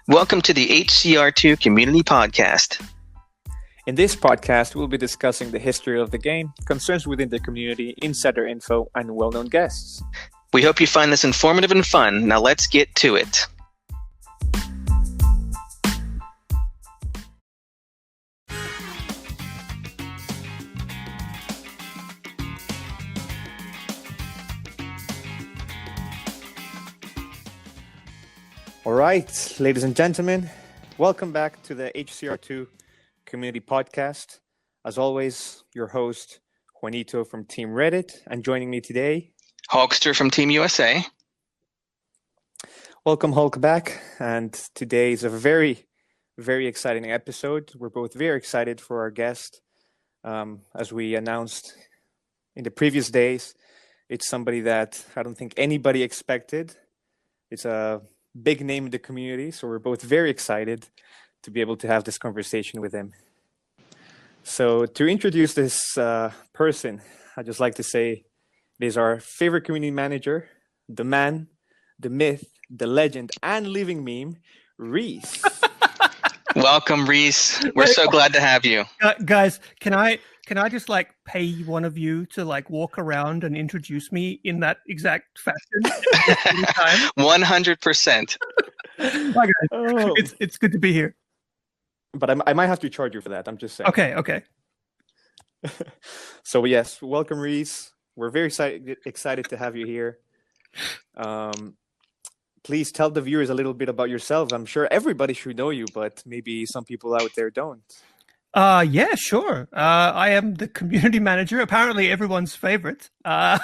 Welcome to the HCR2 Community Podcast. In this podcast, we'll be discussing the history of the game, concerns within the community, insider info, and well-known guests. We hope you find this informative and fun. Now let's get to it. All right, ladies and gentlemen, welcome back to the HCR2 Community Podcast. As always, your host, Juanito from Team Reddit, and joining me today, Hulkster from Team USA. Welcome, Hulk, back. And today is a very, very exciting episode. We're both very excited for our guest. As we announced in the previous days, it's somebody that I don't think anybody expected. It's a big name in the community, so we're both very excited to be able to have this conversation with him. So to introduce this person, I'd just like to say it is our favorite community manager, the man, the myth, the legend, and living meme, Rhys. Welcome, Rhys. We're so glad to have you. Guys, can I just pay one of you to walk around and introduce me in that exact fashion? 100%. Hi guys. Oh. It's good to be here. But I might have to charge you for that. I'm just saying. Okay. So yes, welcome, Rhys. We're very excited to have you here. Please tell the viewers a little bit about yourself. I'm sure everybody should know you, but maybe some people out there don't. Yeah, sure. I am the community manager, apparently everyone's favorite, for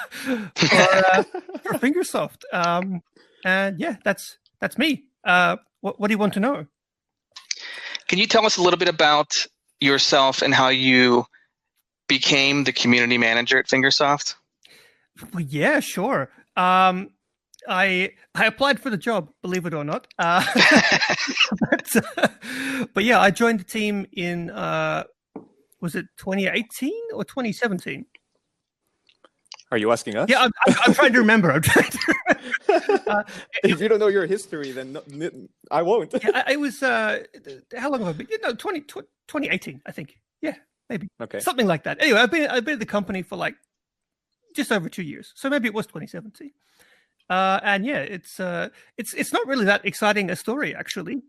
Fingersoft. And yeah, that's me. What do you want to know? Can you tell us a little bit about yourself and how you became the community manager at Fingersoft? Well, yeah, sure. I applied for the job, believe it or not. But yeah, I joined the team in, was it 2018 or 2017? Are you asking us? Yeah, I'm trying to remember. If you don't know your history, then I won't. Yeah, it was, how long have I been? 2018, I think. Yeah, maybe. Okay. Something like that. Anyway, I've been at the company for just over 2 years. So maybe it was 2017. And yeah, it's not really that exciting a story, actually.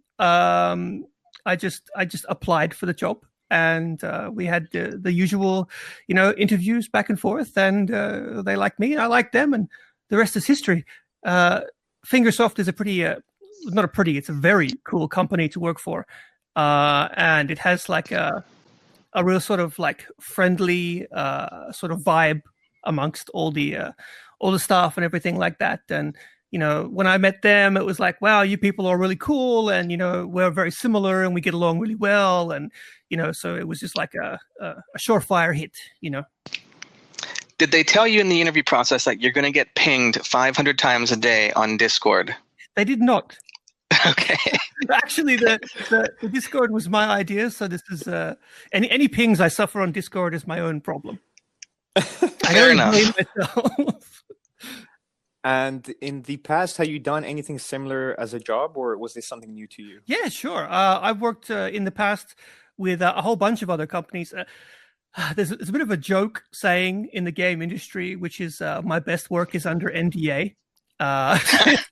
I just applied for the job, and we had the usual, interviews back and forth, and they liked me, and I liked them, and the rest is history. Fingersoft is it's a very cool company to work for, and it has a real sort of friendly sort of vibe amongst all the staff and everything like that. And, when I met them, it was wow, you people are really cool. And, we're very similar and we get along really well. And, so it was just a surefire hit, Did they tell you in the interview process you're going to get pinged 500 times a day on Discord? They did not. Okay. Actually, the Discord was my idea. So this is any pings I suffer on Discord is my own problem. Fair enough. And in the past, have you done anything similar as a job, or was this something new to you? Yeah, sure. I've worked in the past with a whole bunch of other companies. There's a bit of a joke saying in the game industry, which is my best work is under NDA. I've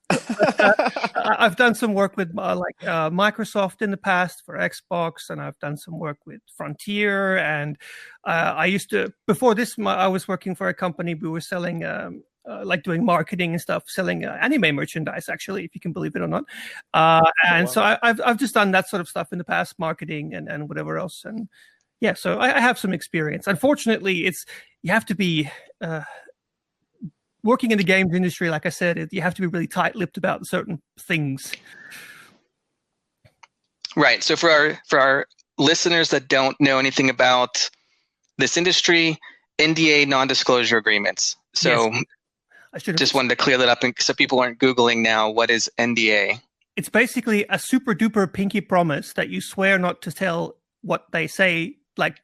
done some work with Microsoft in the past for Xbox, and I've done some work with Frontier. And I used to, before this, I was working for a company. We were selling, doing marketing and stuff, selling anime merchandise, actually, if you can believe it or not. So I've just done that sort of stuff in the past, marketing and whatever else. And yeah, so I have some experience. Unfortunately, you have to be working in the games industry, like I said, you have to be really tight-lipped about certain things. Right. So for our listeners that don't know anything about this industry, NDA, non-disclosure agreements. So yes. I just wanted to clear that up so people aren't Googling now. What is NDA? It's basically a super-duper pinky promise that you swear not to tell what they say,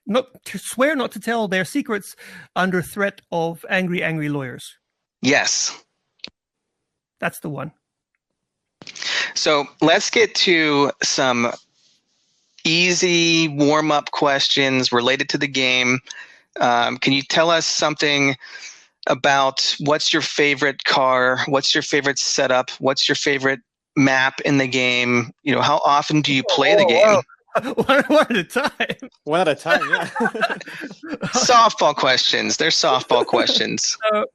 not to tell their secrets under threat of angry lawyers. Yes. That's the one. So let's get to some easy warm-up questions related to the game. Can you tell us something about what's your favorite car? What's your favorite setup? What's your favorite map in the game? How often do you play the game? One at a time. One at a time, yeah. Softball questions. They're softball questions. So,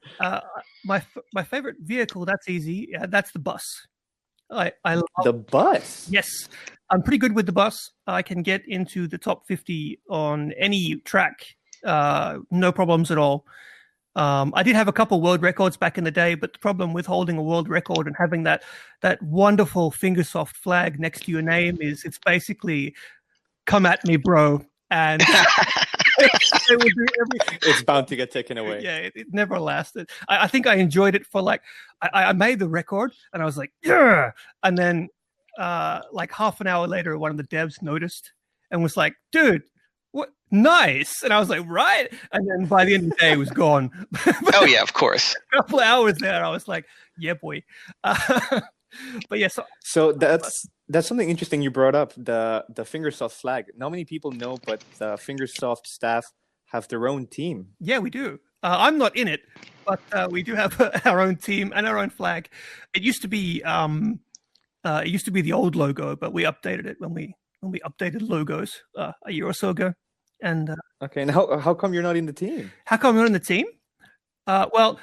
my favorite vehicle, that's easy. Yeah, that's the bus. I love the bus. Yes, I'm pretty good with the bus. I can get into the top 50 on any track, no problems at all. I did have a couple world records back in the day, but the problem with holding a world record and having that wonderful fingersoft flag next to your name is it's basically come at me, bro, and it would do everything. It's bound to get taken away. Yeah, it never lasted. I think I enjoyed it for I made the record and I was like, yeah, and then like half an hour later, one of the devs noticed and was like, dude, what? Nice. And I was like, right. And then by the end of the day, it was gone. Oh, yeah, of course. A couple of hours there, I was like, yeah, boy. But yeah, so that's something interesting you brought up, the Fingersoft flag. Not many people know, but the Fingersoft staff have their own team. Yeah, we do. I'm not in it, but we do have our own team and our own flag. It used to be the old logo, but we updated it when we updated logos a year or so ago. And okay, and how come you're not in the team? How come you're in the team? Well,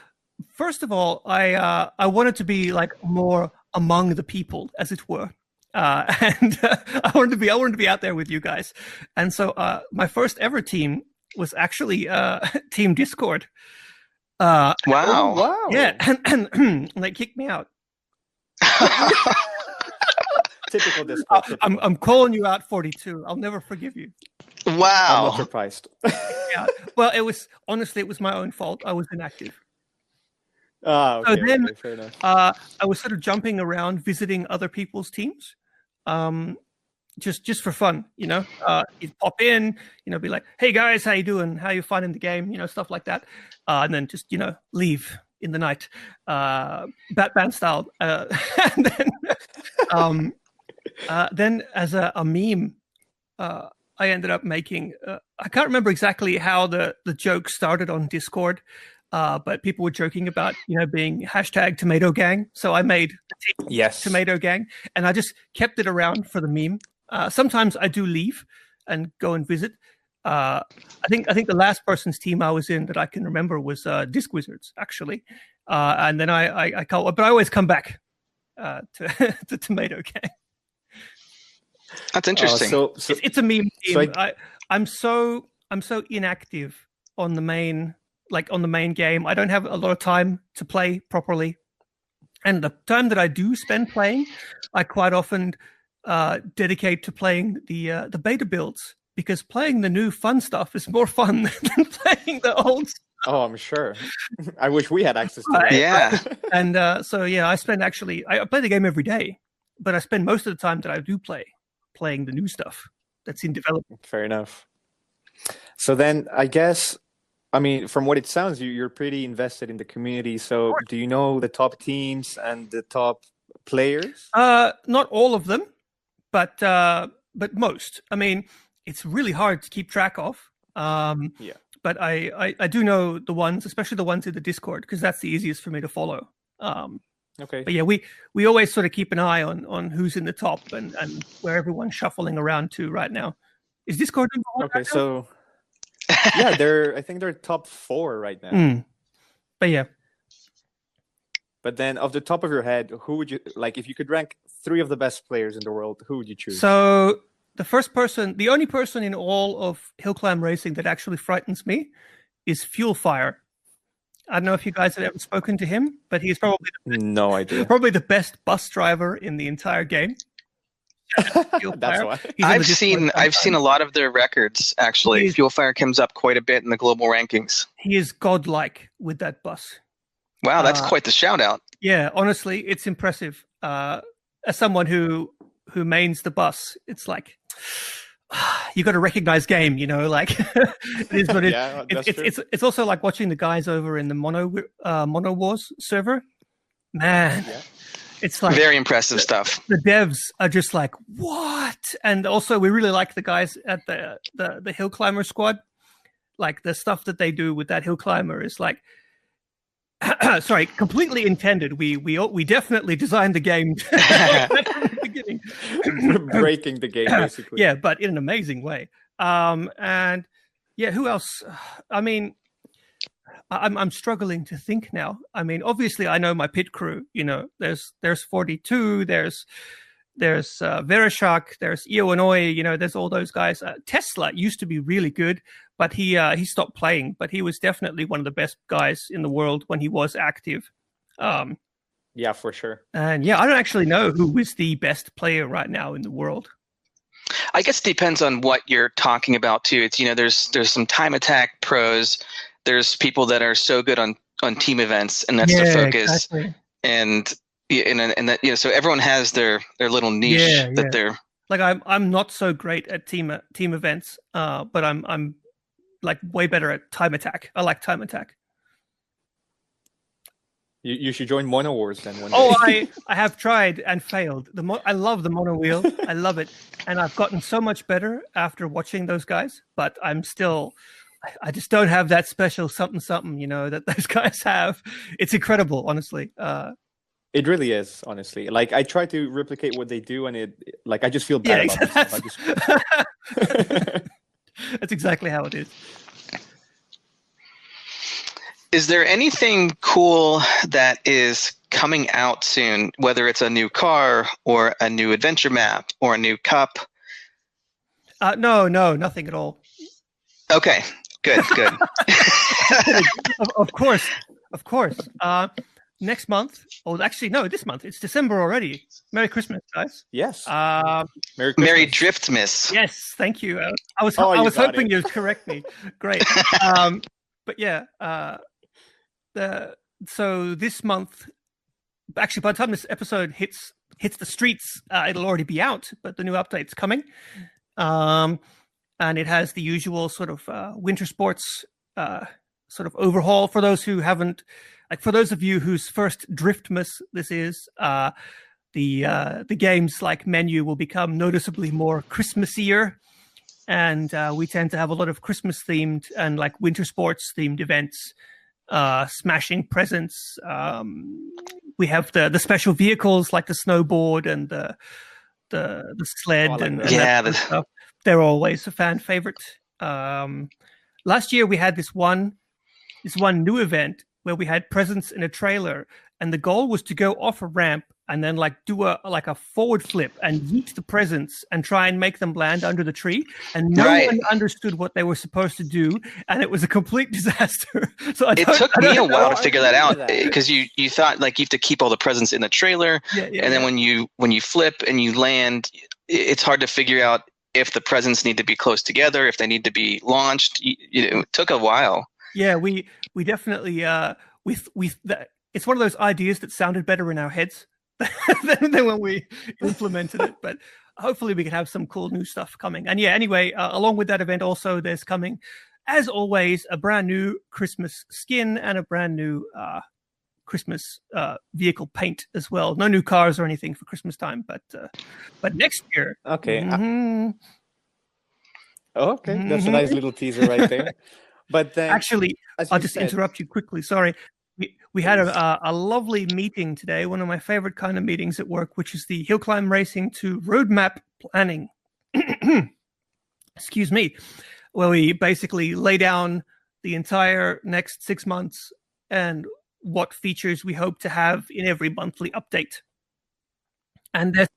first of all, I wanted to be like more among the people, as it were, and I wanted to be out there with you guys. And so my first ever team was actually Team Discord. Wow! Yeah, and they kicked me out. Typical Discord. I'm calling you out, 42. I'll never forgive you. Wow. I'm not surprised. Yeah. Well, it was my own fault. I was inactive. Okay, so then, fair enough. I was sort of jumping around, visiting other people's teams, just for fun, you'd pop in, be like, "Hey guys, how you doing? How you finding the game?" Stuff like that, and then just leave in the night, Batman style, and then as a meme, I ended up making. I can't remember exactly how the joke started on Discord. But people were joking about, being hashtag Tomato Gang. So I made Tomato Gang, and I just kept it around for the meme. Sometimes I do leave and go and visit. I think the last person's team I was in that I can remember was Disc Wizards, actually. And then I call, but I always come back to Tomato Gang. That's interesting. So it's a meme team. I'm so inactive on the main. On the main game, I don't have a lot of time to play properly. And the time that I do spend playing, I quite often dedicate to playing the beta builds, because playing the new fun stuff is more fun than playing the old stuff. Oh, I'm sure. I wish we had access to it. Yeah. And I play the game every day, but I spend most of the time that I do playing the new stuff that's in development. Fair enough. So then I guess... from what it sounds, you're pretty invested in the community. So do you know the top teams and the top players? Not all of them, but most. It's really hard to keep track of. Yeah. But I do know the ones, especially the ones in the Discord, because that's the easiest for me to follow. Okay. But yeah, we always sort of keep an eye on who's in the top and where everyone's shuffling around to right now. Is Discord number one? Okay, so... yeah, I think they're top 4 right now. But yeah. But then, off the top of your head, who would you if you could rank 3 of the best players in the world? Who would you choose? So the only person in all of Hill Climb Racing that actually frightens me is Fuel Fire. I don't know if you guys have ever spoken to him, but he's probably no idea. Probably the best bus driver in the entire game. That's why I've seen a lot of their records. Actually, Fuel Fire comes up quite a bit in the global rankings. He is godlike with that bus. Wow, that's quite the shout out. Yeah, honestly, it's impressive. As someone who mains the bus, it's like you got to recognize game. It is what it. Yeah, it's also like watching the guys over in the Mono Wars server. Man. Yeah. It's like very impressive stuff. The devs are just like, what? And also, we really like the guys at the Hill Climber squad. Like the stuff that they do with that Hill Climber is like, sorry, completely intended. We definitely designed the game from the beginning, breaking the game basically. Yeah, but in an amazing way. And yeah, who else? I mean, I'm struggling to think now. I mean, obviously, I know my pit crew. You know, there's 42, there's Vereshak, there's Ioanoi. You know, there's all those guys. Tesla used to be really good, but he stopped playing. But he was definitely one of the best guys in the world when he was active. Yeah, for sure. And yeah, I don't actually know who is the best player right now in the world. I guess it depends on what you're talking about too. It's, you know, there's some time attack pros. There's people that are so good on team events, and that's their focus. Exactly. And that, you know, so everyone has their little niche that they're like. I'm not so great at team events, but I'm like way better at time attack. I like time attack. You should join Mono Wars then one day. Oh, I have tried and failed. I love the mono wheel. I love it, and I've gotten so much better after watching those guys. But I'm still. I just don't have that special something, you know, that those guys have. It's incredible, honestly. It really is, honestly. Like, I try to replicate what they do, and I just feel bad about myself. That's exactly how it is. Is there anything cool that is coming out soon, whether it's a new car or a new adventure map or a new cup? No, nothing at all. Okay. Good. Of course. Next month, actually, no, this month. It's December already. Merry Christmas, guys. Yes. Merry Driftmas. Yes, thank you. I was hoping you'd correct me. Great. But yeah, so this month, actually, by the time this episode hits the streets, it'll already be out. But the new update's coming. And it has the usual sort of winter sports sort of overhaul for those who haven't, like for those of you whose first Driftmas this is, the game's like menu will become noticeably more Christmassier, and we tend to have a lot of Christmas themed and like winter sports themed events, smashing presents. We have the special vehicles like the snowboard and the sled and that stuff. They're always a fan favorite. Last year we had this one new event where we had presents in a trailer, and the goal was to go off a ramp and then like do a forward flip and yeet the presents and try and make them land under the tree. And no one understood what they were supposed to do, and it was a complete disaster. So it took me a while to figure that out, because you thought like you have to keep all the presents in the trailer, and then when you flip and you land, it's hard to figure out if the presents need to be close together, if they need to be launched. It took a while. Yeah, we definitely it's one of those ideas that sounded better in our heads than when we implemented it. But hopefully we can have some cool new stuff coming. And yeah, anyway, along with that event also, there's coming, as always, a brand new Christmas skin and a brand new Christmas vehicle paint as well. No new cars or anything for Christmas time, but next year. Okay. Okay, that's a nice little teaser right there. But then, actually, I'll just interrupt you quickly. Sorry. We had a lovely meeting today, one of my favorite kind of meetings at work, which is the Hill Climb Racing to Roadmap Planning. Excuse me. Where we basically lay down the entire next 6 months and what features we hope to have in every monthly update. And there's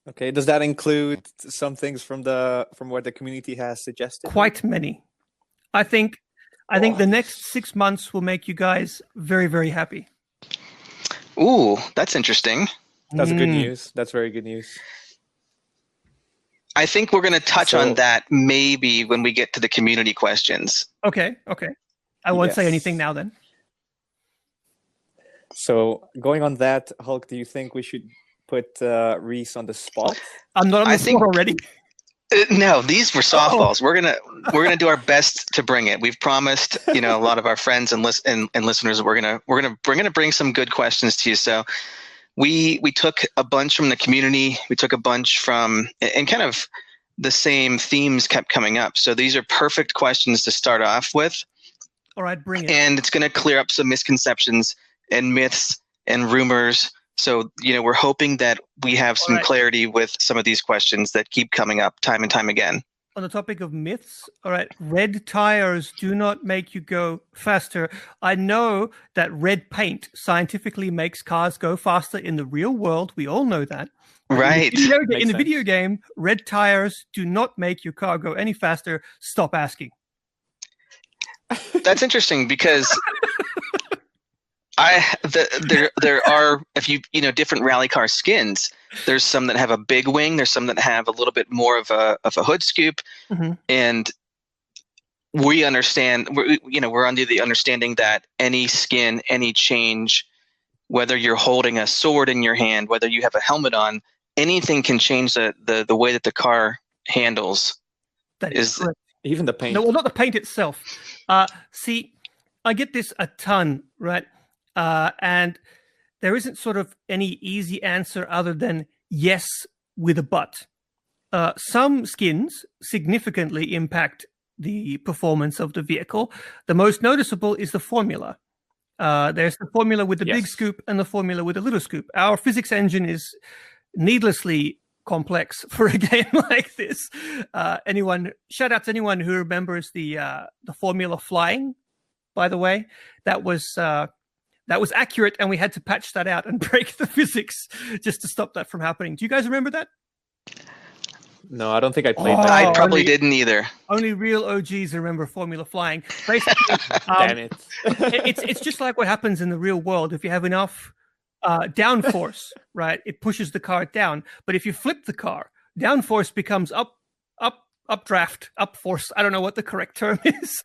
okay, does that include some things from what the community has suggested? Quite many. I think the next 6 months will make you guys very, very happy. Ooh, that's interesting. That's good news. That's very good news. I think we're going to touch on that maybe when we get to the community questions. Okay. I won't say anything now then. So going on that, Hulk, do you think we should put Rhys on the spot? I'm not on the spot already. No, these were softballs. We're gonna do our best to bring it. We've promised, a lot of our friends and listeners, we're gonna bring some good questions to you. So we took a bunch from the community. We took a bunch from, and kind of the same themes kept coming up. So these are perfect questions to start off with. All right, bring it. And it's going to clear up some misconceptions and myths and rumors. So, we're hoping that we have some clarity with some of these questions that keep coming up time and time again. On the topic of myths, all right, red tires do not make you go faster. I know that red paint scientifically makes cars go faster in the real world. We all know that. Right. In the video game, red tires do not make your car go any faster. Stop asking. That's interesting because there are, if you different rally car skins. There's some that have a big wing. There's some that have a little bit more of a hood scoop, and we understand. We're under the understanding that any skin, any change, whether you're holding a sword in your hand, whether you have a helmet on, anything can change the way that the car handles. That is correct. Even the paint. No, well, not the paint itself. See, I get this a ton, right? And there isn't sort of any easy answer other than yes with a but. Some skins significantly impact the performance of the vehicle. The most noticeable is the formula. There's the formula with the big scoop and the formula with the little scoop. Our physics engine is needlessly complex for a game like this. Shout out to anyone who remembers the formula flying, by the way. That was accurate, and we had to patch that out and break the physics just to stop that from happening. Do you guys remember that? No, I don't think I played that. I probably didn't either. Only real OGs remember formula flying. Basically, damn it. It's just like what happens in the real world. If you have enough downforce, right, it pushes the car down. But if you flip the car, downforce becomes updraft, up force. I don't know what the correct term is.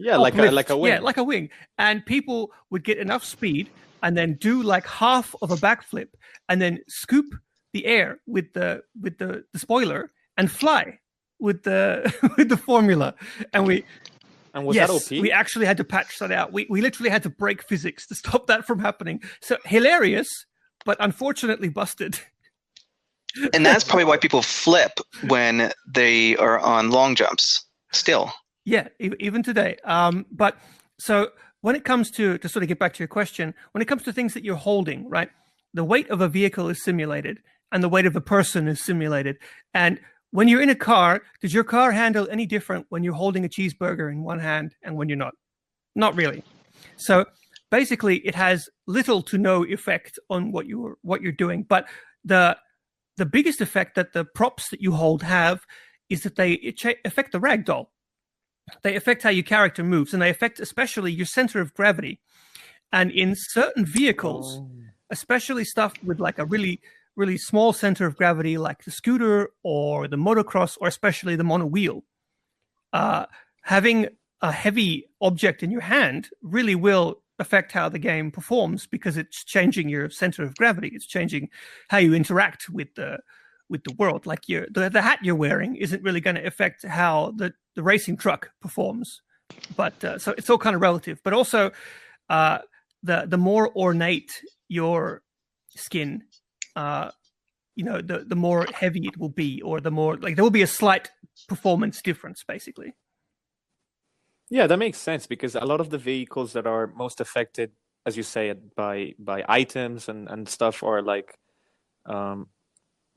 Like a wing. Yeah, like a wing. And people would get enough speed and then do like half of a backflip and then scoop the air with the spoiler and fly with the formula. And was that OP? We actually had to patch that out. We literally had to break physics to stop that from happening. So hilarious, but unfortunately busted. And that's probably why people flip when they are on long jumps still. Yeah, even today. But so when it comes to sort of get back to your question, when it comes to things that you're holding, right, the weight of a vehicle is simulated and the weight of a person is simulated. And when you're in a car, does your car handle any different when you're holding a cheeseburger in one hand and when you're not? Not really. So basically, it has little to no effect on what you're doing. But the biggest effect that the props that you hold have is that they affect the ragdoll. They affect how your character moves, and they affect especially your center of gravity. And in certain vehicles, especially stuff with like a really, really small center of gravity, like the scooter or the motocross, or especially the monowheel, having a heavy object in your hand really will affect how the game performs because it's changing your center of gravity. It's changing how you interact with the world. Like the hat you're wearing isn't really going to affect how the racing truck performs. But so it's all kind of relative. But also, the more ornate your skin, the more heavy it will be, or the more like there will be a slight performance difference, basically. Yeah, that makes sense because a lot of the vehicles that are most affected, as you say, by items and stuff are like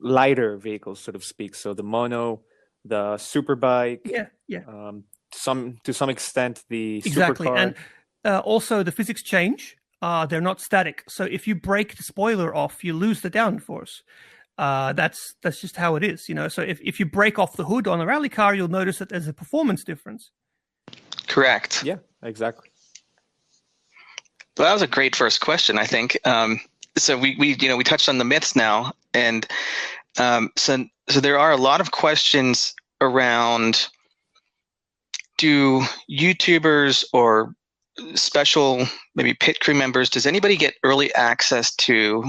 lighter vehicles, so to speak. So the mono, the superbike, to some extent the supercar. And also the physics change. They're not static. So if you break the spoiler off, you lose the downforce. That's just how it is, So if you break off the hood on a rally car, you'll notice that there's a performance difference. Correct. Yeah, exactly. Well, that was a great first question, I think. So we touched on the myths now, and so there are a lot of questions around: do YouTubers or special maybe pit crew members, does anybody get early access to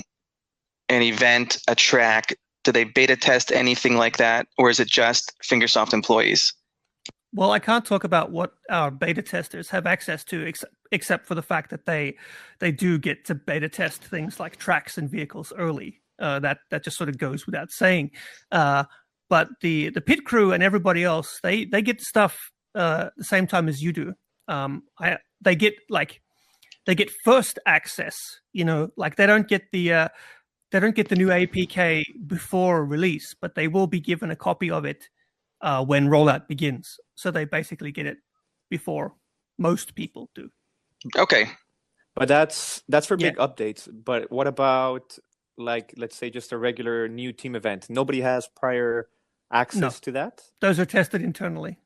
an event, a track? Do they beta test anything like that, or is it just Fingersoft employees? Well, I can't talk about what our beta testers have access to, except for the fact that they do get to beta test things like tracks and vehicles early. That just sort of goes without saying. But the pit crew and everybody else, they get stuff the same time as you do. They get first access. Like they don't get the new APK before release, but they will be given a copy of it when rollout begins. So they basically get it before most people do. Okay. But that's for big updates. But what about, like, let's say just a regular new team event? Nobody has prior access to that? Those are tested internally.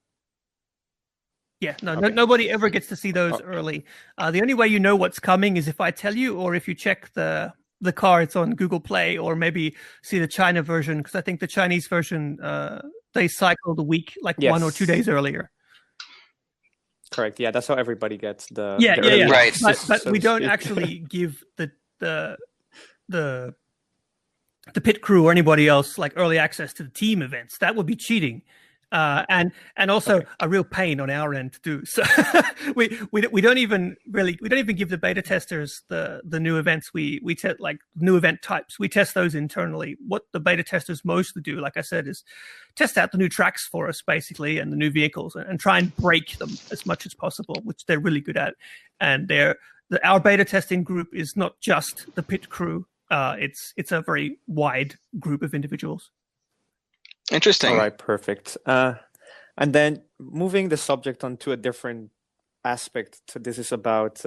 Yeah, nobody ever gets to see those early. The only way you know what's coming is if I tell you, or if you check the cards on Google Play, or maybe see the China version, because I think the Chinese version, they cycled a week, like 1 or 2 days earlier. Correct. Yeah, that's how everybody gets the right. But we don't actually give the pit crew or anybody else like early access to the team events. That would be cheating. And also a real pain on our end to do. So we don't even give the beta testers the new events. We test like new event types. We test those internally. What the beta testers mostly do, like I said, is test out the new tracks for us basically, and the new vehicles, and try and break them as much as possible, which they're really good at. And our beta testing group is not just the pit crew. It's a very wide group of individuals. Interesting. All right, perfect. And then moving the subject onto a different aspect. So this is about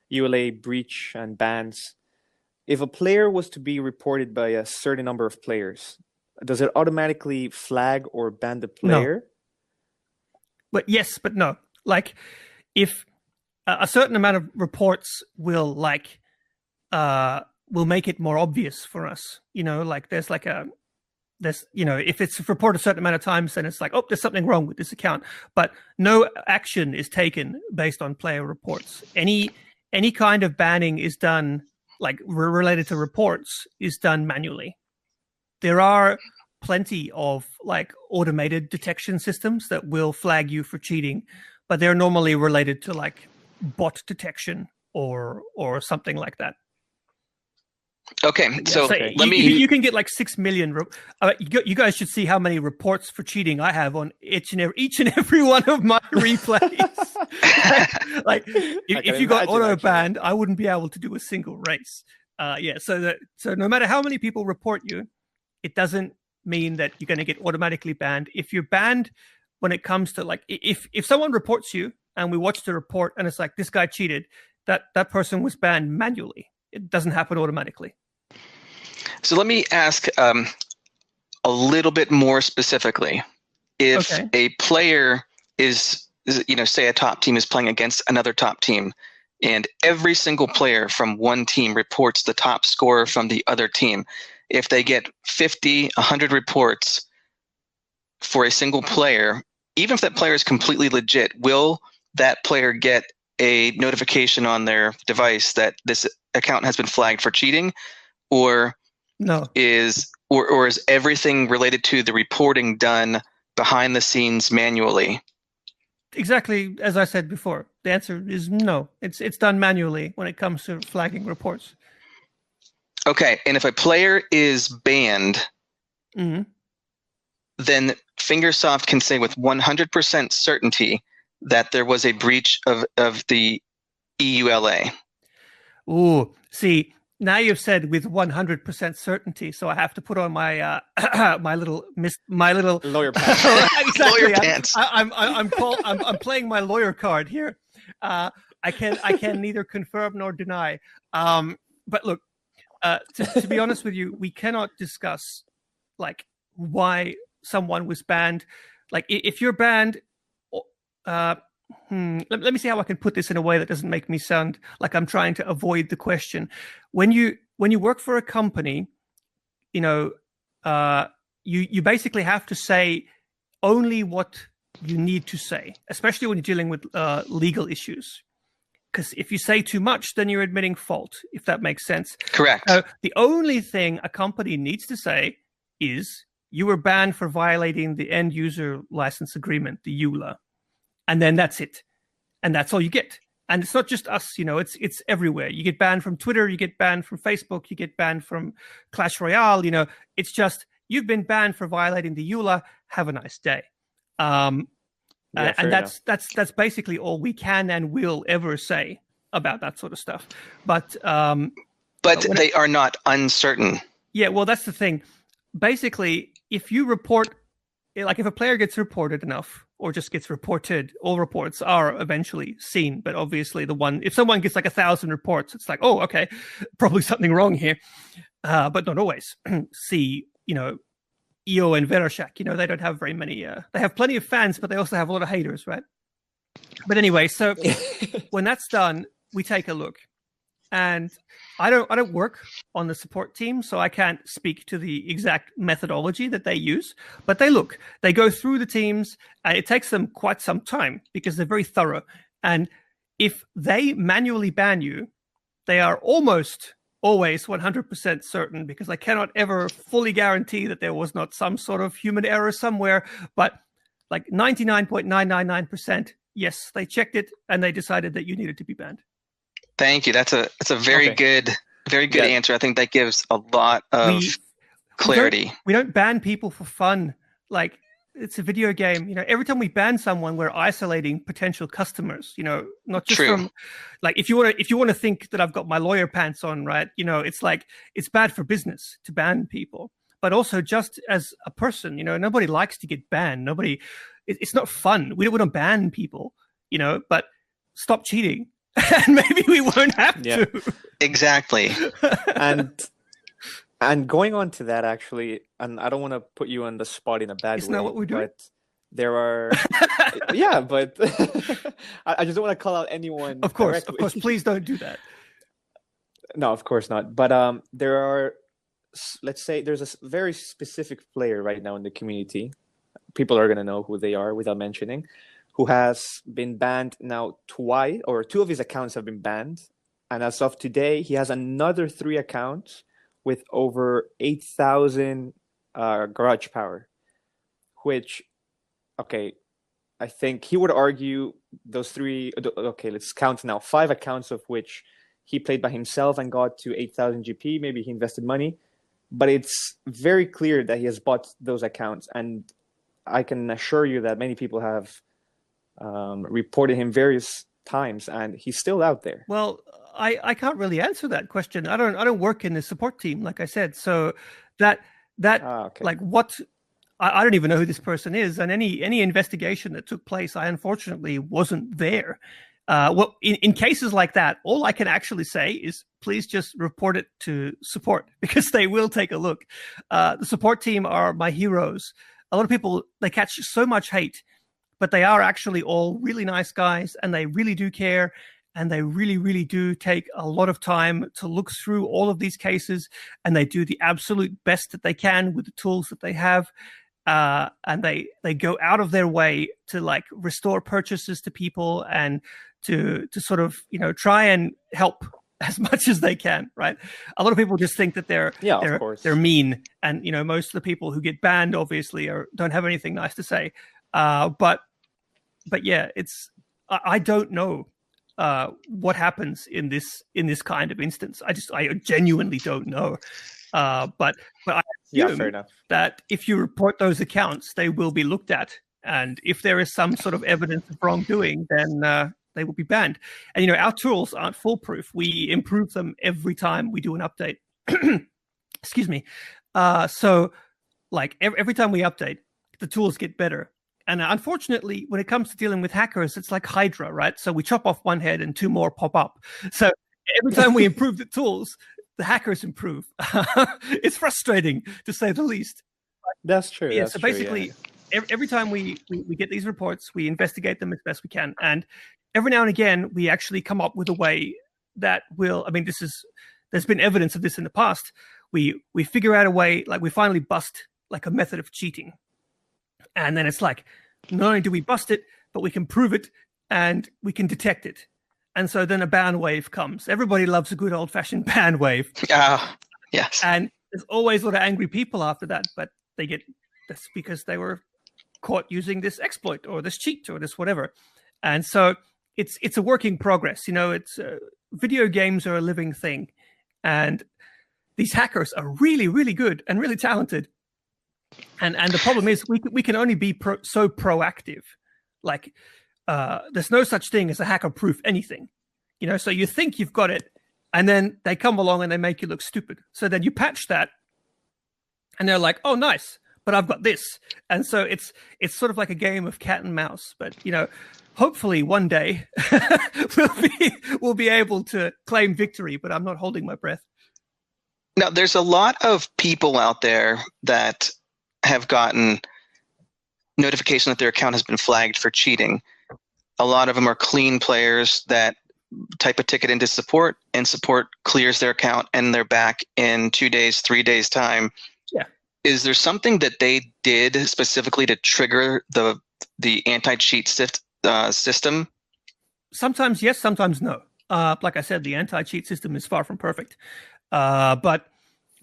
ULA breach and bans. If a player was to be reported by a certain number of players, does it automatically flag or ban the player? No. But yes, but no. Like, if a certain amount of reports will make it more obvious for us. Like there's if it's reported a certain amount of times, then it's like, oh, there's something wrong with this account. But no action is taken based on player reports. Any kind of banning is done, like related to reports, is done manually. There are plenty of like automated detection systems that will flag you for cheating, but they're normally related to like bot detection or something like that. Okay, so let me. You can get like 6 million. You guys should see how many reports for cheating I have on each and every one of my replays. like, if you got auto banned, I wouldn't be able to do a single race. So no matter how many people report you, it doesn't mean that you're going to get automatically banned. If you're banned, when it comes to like, if someone reports you and we watch the report and it's like this guy cheated, that person was banned manually. It doesn't happen automatically. So let me ask a little bit more specifically. If a player is, say a top team is playing against another top team, and every single player from one team reports the top scorer from the other team, if they get 50, 100 reports for a single player, even if that player is completely legit, will that player get a notification on their device that this account has been flagged for cheating, or no? Is everything related to the reporting done behind the scenes manually? Exactly as I said before. The answer is no. It's done manually when it comes to flagging reports. Okay, and if a player is banned, then Fingersoft can say with 100% certainty that there was a breach of the EULA. Ooh, see, now you've said with 100% certainty, so I have to put on my my little lawyer pants. Exactly. Lawyer pants. I'm playing my lawyer card here. I can neither confirm nor deny. But look, to be honest with you, we cannot discuss like why someone was banned. Like if you're banned. Let me see how I can put this in a way that doesn't make me sound like I'm trying to avoid the question. When you work for a company, you basically have to say only what you need to say, especially when you're dealing with legal issues. Because if you say too much, then you're admitting fault, if that makes sense. Correct. The only thing a company needs to say is you were banned for violating the end user license agreement, the EULA. And then that's it. And that's all you get. And it's not just us, it's everywhere. You get banned from Twitter, you get banned from Facebook, you get banned from Clash Royale, it's just, you've been banned for violating the EULA. Have a nice day. And that's basically all we can and will ever say about that sort of stuff. But they are not uncertain. Yeah, well, that's the thing. Basically, if you report, like if a player gets reported enough or just gets reported, all reports are eventually seen. But obviously if someone gets like 1,000 reports, it's like, oh, okay, probably something wrong here. But not always. See, EO and Vereshak, they don't have very many, they have plenty of fans, but they also have a lot of haters, right? But anyway, so when that's done, we take a look. And I don't work on the support team, so I can't speak to the exact methodology that they use. But they go through the teams, and it takes them quite some time because they're very thorough. And if they manually ban you, they are almost always 100% certain, because I cannot ever fully guarantee that there was not some sort of human error somewhere. But like 99.999%, yes, they checked it and they decided that you needed to be banned. Thank you. That's a very good answer. I think that gives a lot of clarity. We don't ban people for fun. Like, it's a video game. Every time we ban someone, we're isolating potential customers. Not just from, like, if you want to think that I've got my lawyer pants on, right? It's like, it's bad for business to ban people, but also just as a person. Nobody likes to get banned. It's not fun. We don't ban people. But stop cheating. And maybe we won't have to. Exactly. And going on to that, actually, and I don't want to put you on the spot in a bad way. Isn't that what we're doing? But there are, yeah, but I just don't want to call out anyone. Of course, please don't do that. No, of course not. But there are, let's say, there's a very specific player right now in the community. People are going to know who they are without mentioning, who has been banned now twice, or 2 of his accounts have been banned. And as of today, he has another 3 accounts with over 8,000 garage power, which, okay, I think he would argue those 3, okay, let's count now, 5 accounts of which he played by himself and got to 8,000 GP. Maybe he invested money, but it's very clear that he has bought those accounts. And I can assure you that many people have reported him various times, and he's still out there. Well, I can't really answer that question. I don't work in the support team, like I said. So okay. Like what, I don't even know who this person is, and any investigation that took place, I unfortunately wasn't there. Well, in cases like that, all I can actually say is please just report it to support, because they will take a look. The support team are my heroes. A lot of people, they catch so much hate, but they are actually all really nice guys, and they really do care, and they really, really do take a lot of time to look through all of these cases, and they do the absolute best that they can with the tools that they have. And they go out of their way to like restore purchases to people and to sort of, try and help as much as they can, right? A lot of people just think that they're mean, and most of the people who get banned obviously don't have anything nice to say. But yeah, I don't know what happens in this kind of instance. I genuinely don't know. But I assume fair enough. that if you report those accounts, they will be looked at, and if there is some sort of evidence of wrongdoing, then they will be banned. And our tools aren't foolproof. We improve them every time we do an update. Excuse me. So like every time we update, the tools get better. And unfortunately, when it comes to dealing with hackers, it's like Hydra, right? So we chop off one head and 2 more pop up. So every time we improve the tools, the hackers improve. It's frustrating, to say the least. That's true. Yeah. So basically, every time we get these reports, we investigate them as best we can. And every now and again, we actually come up with a way that will, there's been evidence of this in the past. We figure out a way, like we finally bust like a method of cheating. And then it's like, not only do we bust it, but we can prove it and we can detect it. And so then a ban wave comes. Everybody loves a good old-fashioned ban wave. Yes. And there's always a lot of angry people after that, but they get That's because they were caught using this exploit or this cheat or this whatever. And so it's a work in progress. It's video games are a living thing, and these hackers are really, really good and really talented. And the problem is we can only be so proactive. Like there's no such thing as a hacker-proof anything. So you think you've got it, and then they come along and they make you look stupid. So then you patch that, and they're like, "Oh, nice, but I've got this." And so it's sort of like a game of cat and mouse. But hopefully one day we'll be able to claim victory. But I'm not holding my breath. Now, there's a lot of people out there that have gotten notification that their account has been flagged for cheating. A lot of them are clean players that type a ticket into support, and support clears their account and they're back in 2 days, 3 days time. Yeah. Is there something that they did specifically to trigger the anti-cheat system? Sometimes yes, sometimes no. Like I said, the anti-cheat system is far from perfect. But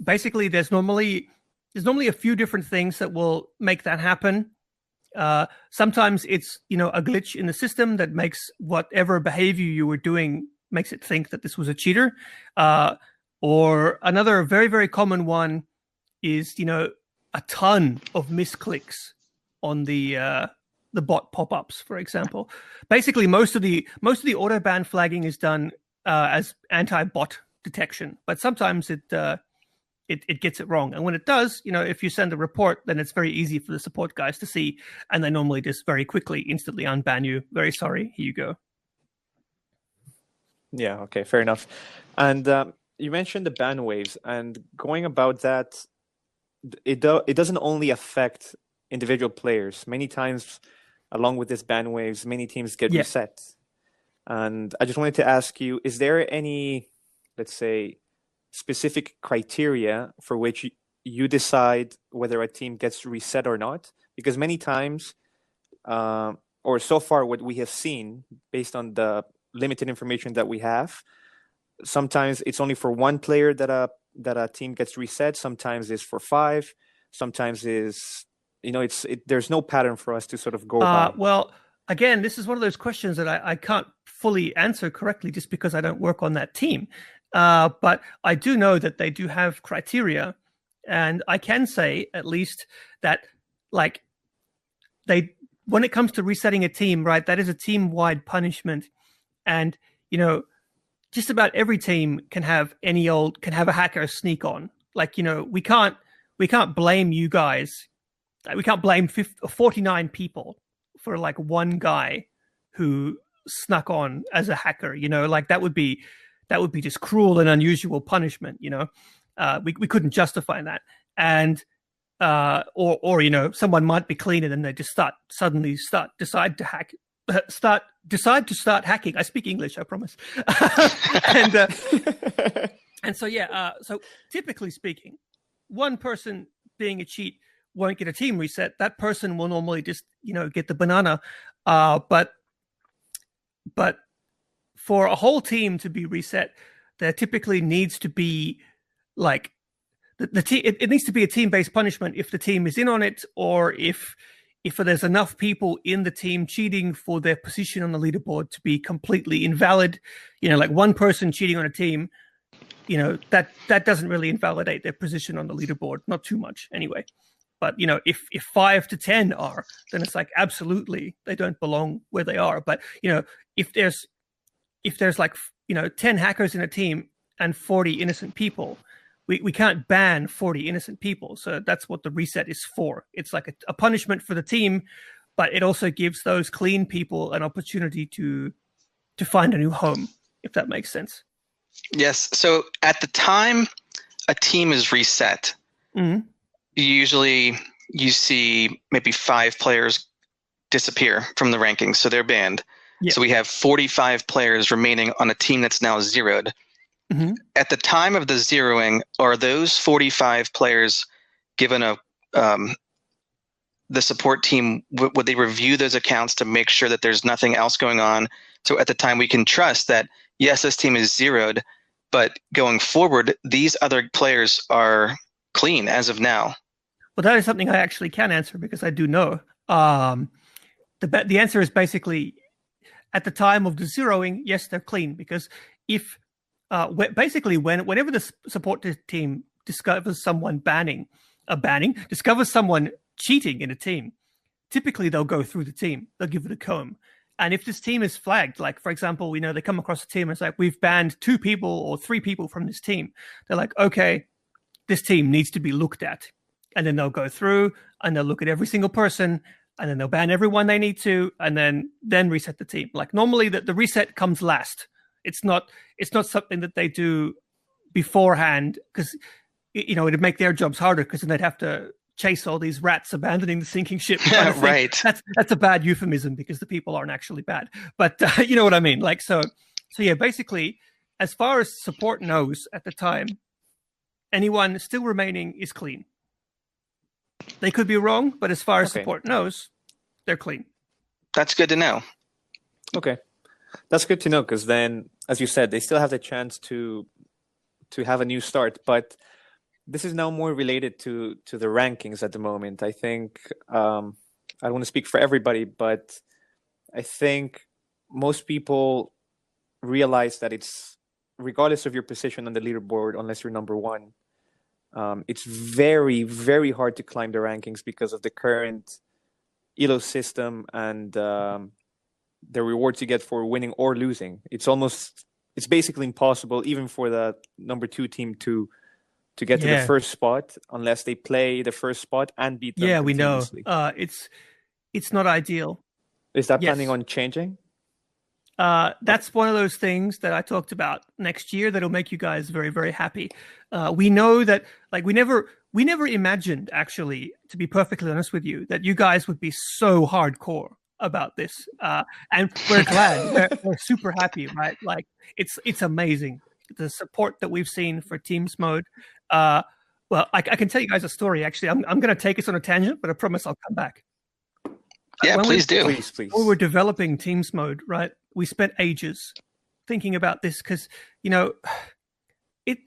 basically there's normally a few different things that will make that happen. Sometimes it's, a glitch in the system that makes whatever behavior you were doing makes it think that this was a cheater. Or another very, very common one is, a ton of misclicks on the bot pop-ups, for example. Basically, most of the auto ban flagging is done as anti-bot detection, but sometimes it gets it wrong. And when it does, if you send a report, then it's very easy for the support guys to see, and they normally just very quickly, instantly unban you. Very sorry, here you go. Yeah, okay, fair enough. And you mentioned the ban waves, and going about that, it doesn't only affect individual players. Many times, along with this ban waves, many teams get reset. And I just wanted to ask you, is there any, let's say, specific criteria for which you decide whether a team gets reset or not? Because many times, or so far what we have seen, based on the limited information that we have, sometimes it's only for one player that a team gets reset. Sometimes it's for 5. Sometimes is, there's no pattern for us to sort of go by. Well, again, this is one of those questions that I can't fully answer correctly just because I don't work on that team. But I do know that they do have criteria, and I can say at least that, like, when it comes to resetting a team, right, that is a team-wide punishment, and just about every team can have a hacker sneak on. Like, we can't blame you guys. We can't blame 49 people for like one guy who snuck on as a hacker. Like that would be just cruel and unusual punishment. We couldn't justify that. And or someone might be clean and then they just decide to start hacking. I speak English, I promise. And so so typically speaking, one person being a cheat won't get a team reset. That person will normally just get the banana. But for a whole team to be reset, there typically needs to be like it needs to be a team-based punishment if the team is in on it, or if there's enough people in the team cheating for their position on the leaderboard to be completely invalid. Like one person cheating on a team, that doesn't really invalidate their position on the leaderboard, not too much anyway. But if 5 to 10 are, then it's like absolutely they don't belong where they are. But if there's like 10 hackers in a team and 40 innocent people, we can't ban 40 innocent people. So that's what the reset is for. It's like a punishment for the team, but it also gives those clean people an opportunity to find a new home, if that makes sense. Yes. So at the time a team is reset, mm-hmm. Usually you see maybe 5 players disappear from the rankings, so they're banned. Yeah. So we have 45 players remaining on a team that's now zeroed. Mm-hmm. At the time of the zeroing, are those 45 players given the support team, would they review those accounts to make sure that there's nothing else going on? So at the time we can trust that, yes, this team is zeroed, but going forward, these other players are clean as of now. Well, that is something I actually can answer because I do know. The answer is basically at the time of the zeroing, yes, they're clean, because if basically whenever the support team discovers someone discovers someone cheating in a team, typically they'll go through the team, they'll give it a comb. And if this team is flagged, like, for example, they come across a team and it's like, we've banned 2 people or 3 people from this team. They're like, okay, this team needs to be looked at. And then they'll go through and they'll look at every single person, and then they'll ban everyone they need to, and then reset the team. Like, normally the reset comes last. It's not something that they do beforehand, because it'd make their jobs harder, because then they'd have to chase all these rats abandoning the sinking ship. Yeah, right. That's a bad euphemism, because the people aren't actually bad. But you know what I mean? Like, so yeah, basically, as far as support knows at the time, anyone still remaining is clean. They could be wrong, but as far as support knows, they're clean. That's good to know. Okay. That's good to know, because then, as you said, they still have the chance to have a new start. But this is now more related to the rankings at the moment. I think, I don't want to speak for everybody, but I think most people realize that it's, regardless of your position on the leaderboard, unless you're number 1, it's very, very hard to climb the rankings because of the current ELO system and the rewards you get for winning or losing. It's basically impossible, even for the number 2 team to get to the first spot, unless they play the first spot and beat them. Yeah, we know. It's not ideal. Is that planning on changing? That's one of those things that I talked about next year that'll make you guys very, very happy. We know that, like, we never imagined, actually, to be perfectly honest with you, that you guys would be so hardcore about this. And we're glad. We're super happy, right? Like, it's amazing, the support that we've seen for Teams mode. Well, I can tell you guys a story, actually. I'm going to take us on a tangent, but I promise I'll come back. Yeah, please do. Please. When we were developing Teams mode, right, we spent ages thinking about this, because,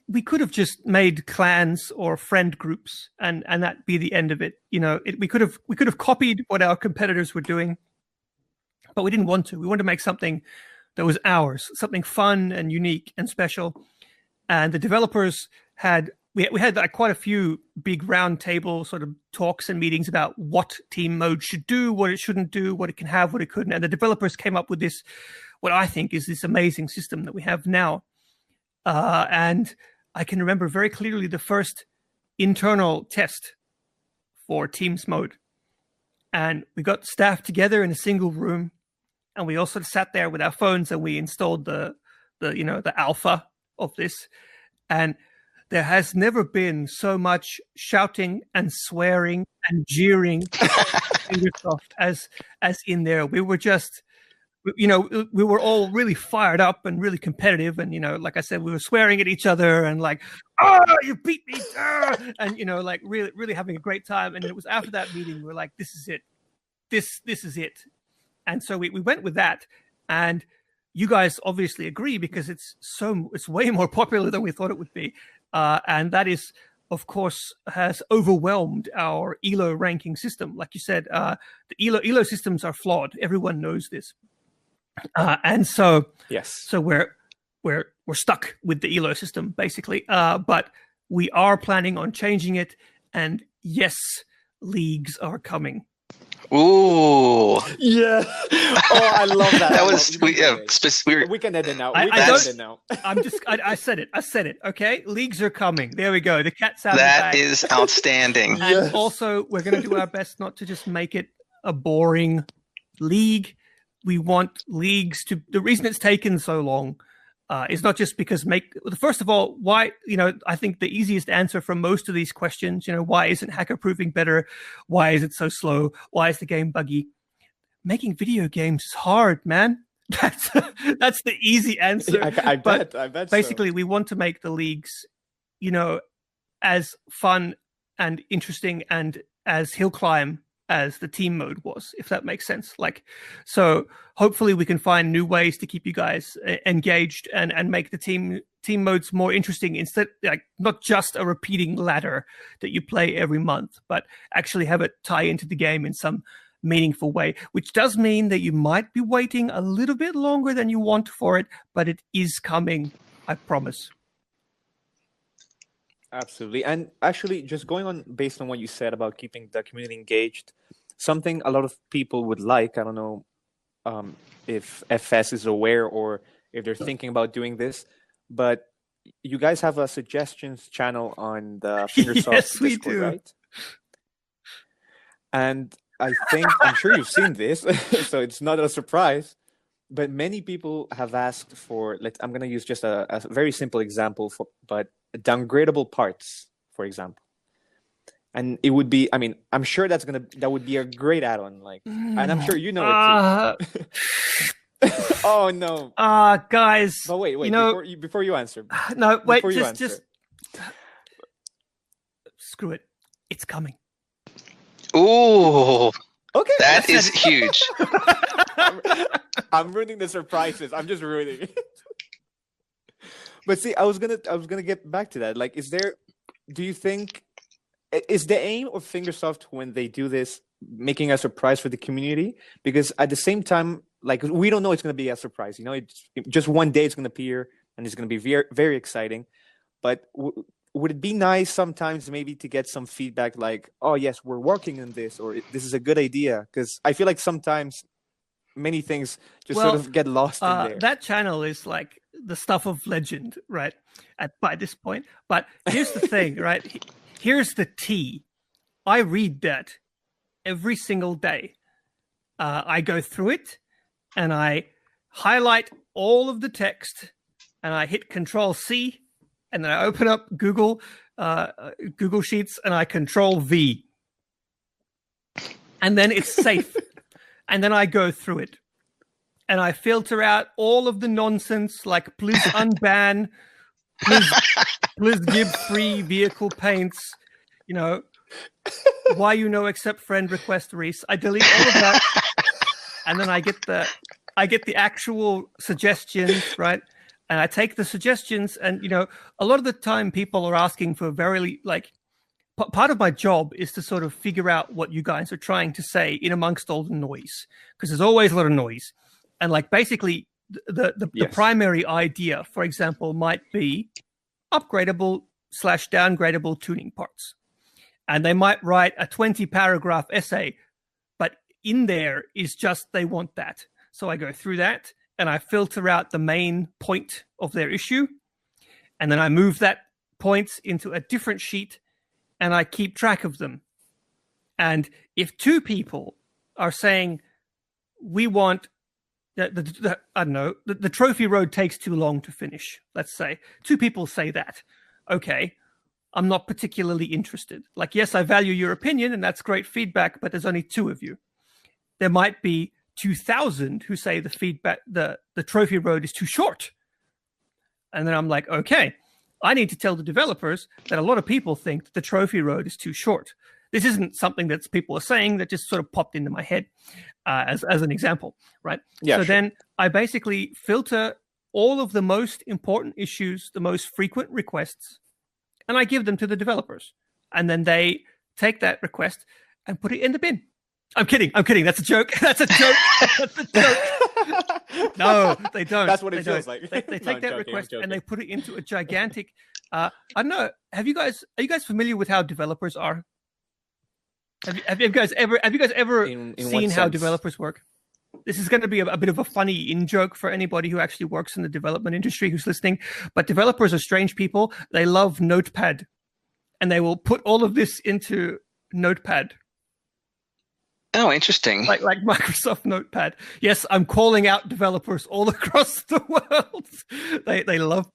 we could have just made clans or friend groups and that be the end of it. We could have copied what our competitors were doing, but we didn't want to. We wanted to make something that was ours, something fun and unique and special. And the developers we had like quite a few big round table sort of talks and meetings about what team mode should do, what it shouldn't do, what it can have, what it couldn't. And the developers came up with this, what I think is this amazing system that we have now. And I can remember very clearly the first internal test for Teams mode. And we got staff together in a single room, and we also sat there with our phones and we installed the alpha of this. And there has never been so much shouting and swearing and jeering Fingersoft as in there. We were just, we were all really fired up and really competitive. And, like I said, we were swearing at each other and like, oh, you beat me. And, like really, really having a great time. And it was after that meeting, we were like, this is it. This is it. And so we went with that. And you guys obviously agree, because it's way more popular than we thought it would be. And that is, of course, has overwhelmed our ELO ranking system. Like you said, the ELO systems are flawed. Everyone knows this. And so, yes. So we're stuck with the ELO system, basically. But we are planning on changing it. And yes, leagues are coming. Ooh. Yeah. Oh, I love that. That was we can end it now. I said it. Okay. Leagues are coming. There we go. The cat's out of the bag. That is outstanding. And also, we're going to do our best not to just make it a boring league. We want leagues to, the reason it's taken so long is not just because first of all, why, I think the easiest answer from most of these questions, why isn't hacker proofing better? Why is it so slow? Why is the game buggy? Making video games is hard, man. That's the easy answer. I bet. Basically, we want to make the leagues, as fun and interesting and as hill climb as the team mode was, if that makes sense. Like, so hopefully we can find new ways to keep you guys engaged and make the team modes more interesting, instead, like, not just a repeating ladder that you play every month, but actually have it tie into the game in some meaningful way, which does mean that you might be waiting a little bit longer than you want for it, but it is coming, I promise. Absolutely. And actually, just going on based on what you said about keeping the community engaged, something a lot of people would like, I don't know if FS is aware or if they're thinking about doing this, but you guys have a suggestions channel on the Fingerstyle Yes, we Discord, do. right? And I'm sure you've seen this, so it's not a surprise, but many people have asked for, I'm going to use just a very simple example, but downgradable parts, for example. And it would be, I mean, I'm sure that would be a great add-on, and I'm sure you know it too. Oh no. Guys. But wait, before you answer. No, wait, just screw it. It's coming. Ooh. Okay. That is huge. I'm ruining the surprises. I'm just ruining it. But see, I was gonna get back to that. Like, do you think is the aim of Fingersoft when they do this making a surprise for the community? Because at the same time, like, we don't know it's gonna be a surprise. It's just one day it's gonna appear and it's gonna be very, very exciting. But would it be nice sometimes maybe to get some feedback like, oh yes, we're working on this, or this is a good idea? Because I feel like sometimes many things just sort of get lost in there. That channel is like the stuff of legend, right? By this point. But here's the thing, right? Here's the tea. I read that every single day. I go through it and I highlight all of the text and I hit Control-C and then I open up Google Sheets and I Control-V. And then it's safe. And then I go through it. And I filter out all of the nonsense, like please unban, please give free vehicle paints, why accept friend request, Rhys. I delete all of that. And then I get the actual suggestions, right? And I take the suggestions and, a lot of the time people are asking for very, part of my job is to sort of figure out what you guys are trying to say in amongst all the noise, because there's always a lot of noise. And basically the primary idea, for example, might be upgradable/downgradable tuning parts. And they might write a 20-paragraph essay, but in there is just they want that. So I go through that and I filter out the main point of their issue. And then I move that point into a different sheet and I keep track of them. And if two people are saying, we want, I don't know, the trophy road takes too long to finish, let's say. Two people say that. Okay, I'm not particularly interested. Yes, I value your opinion and that's great feedback, but there's only two of you. There might be 2,000 who say the trophy road is too short. And then I'm like, okay, I need to tell the developers that a lot of people think that the trophy road is too short. This isn't something that people are saying, that just sort of popped into my head as an example, right? Yeah, so then I basically filter all of the most important issues, the most frequent requests, and I give them to the developers. And then they take that request and put it in the bin. I'm kidding. That's a joke. That's a joke. No, they don't. That's what it feels like. They take that request and they put it into a gigantic. I don't know. Are you guys familiar with how developers are? Have you guys ever seen how developers work? This is going to be a bit of a funny in-joke for anybody who actually works in the development industry who's listening. But developers are strange people. They love Notepad, and they will put all of this into Notepad. Oh, interesting. Like Microsoft Notepad. Yes, I'm calling out developers all across the world. They love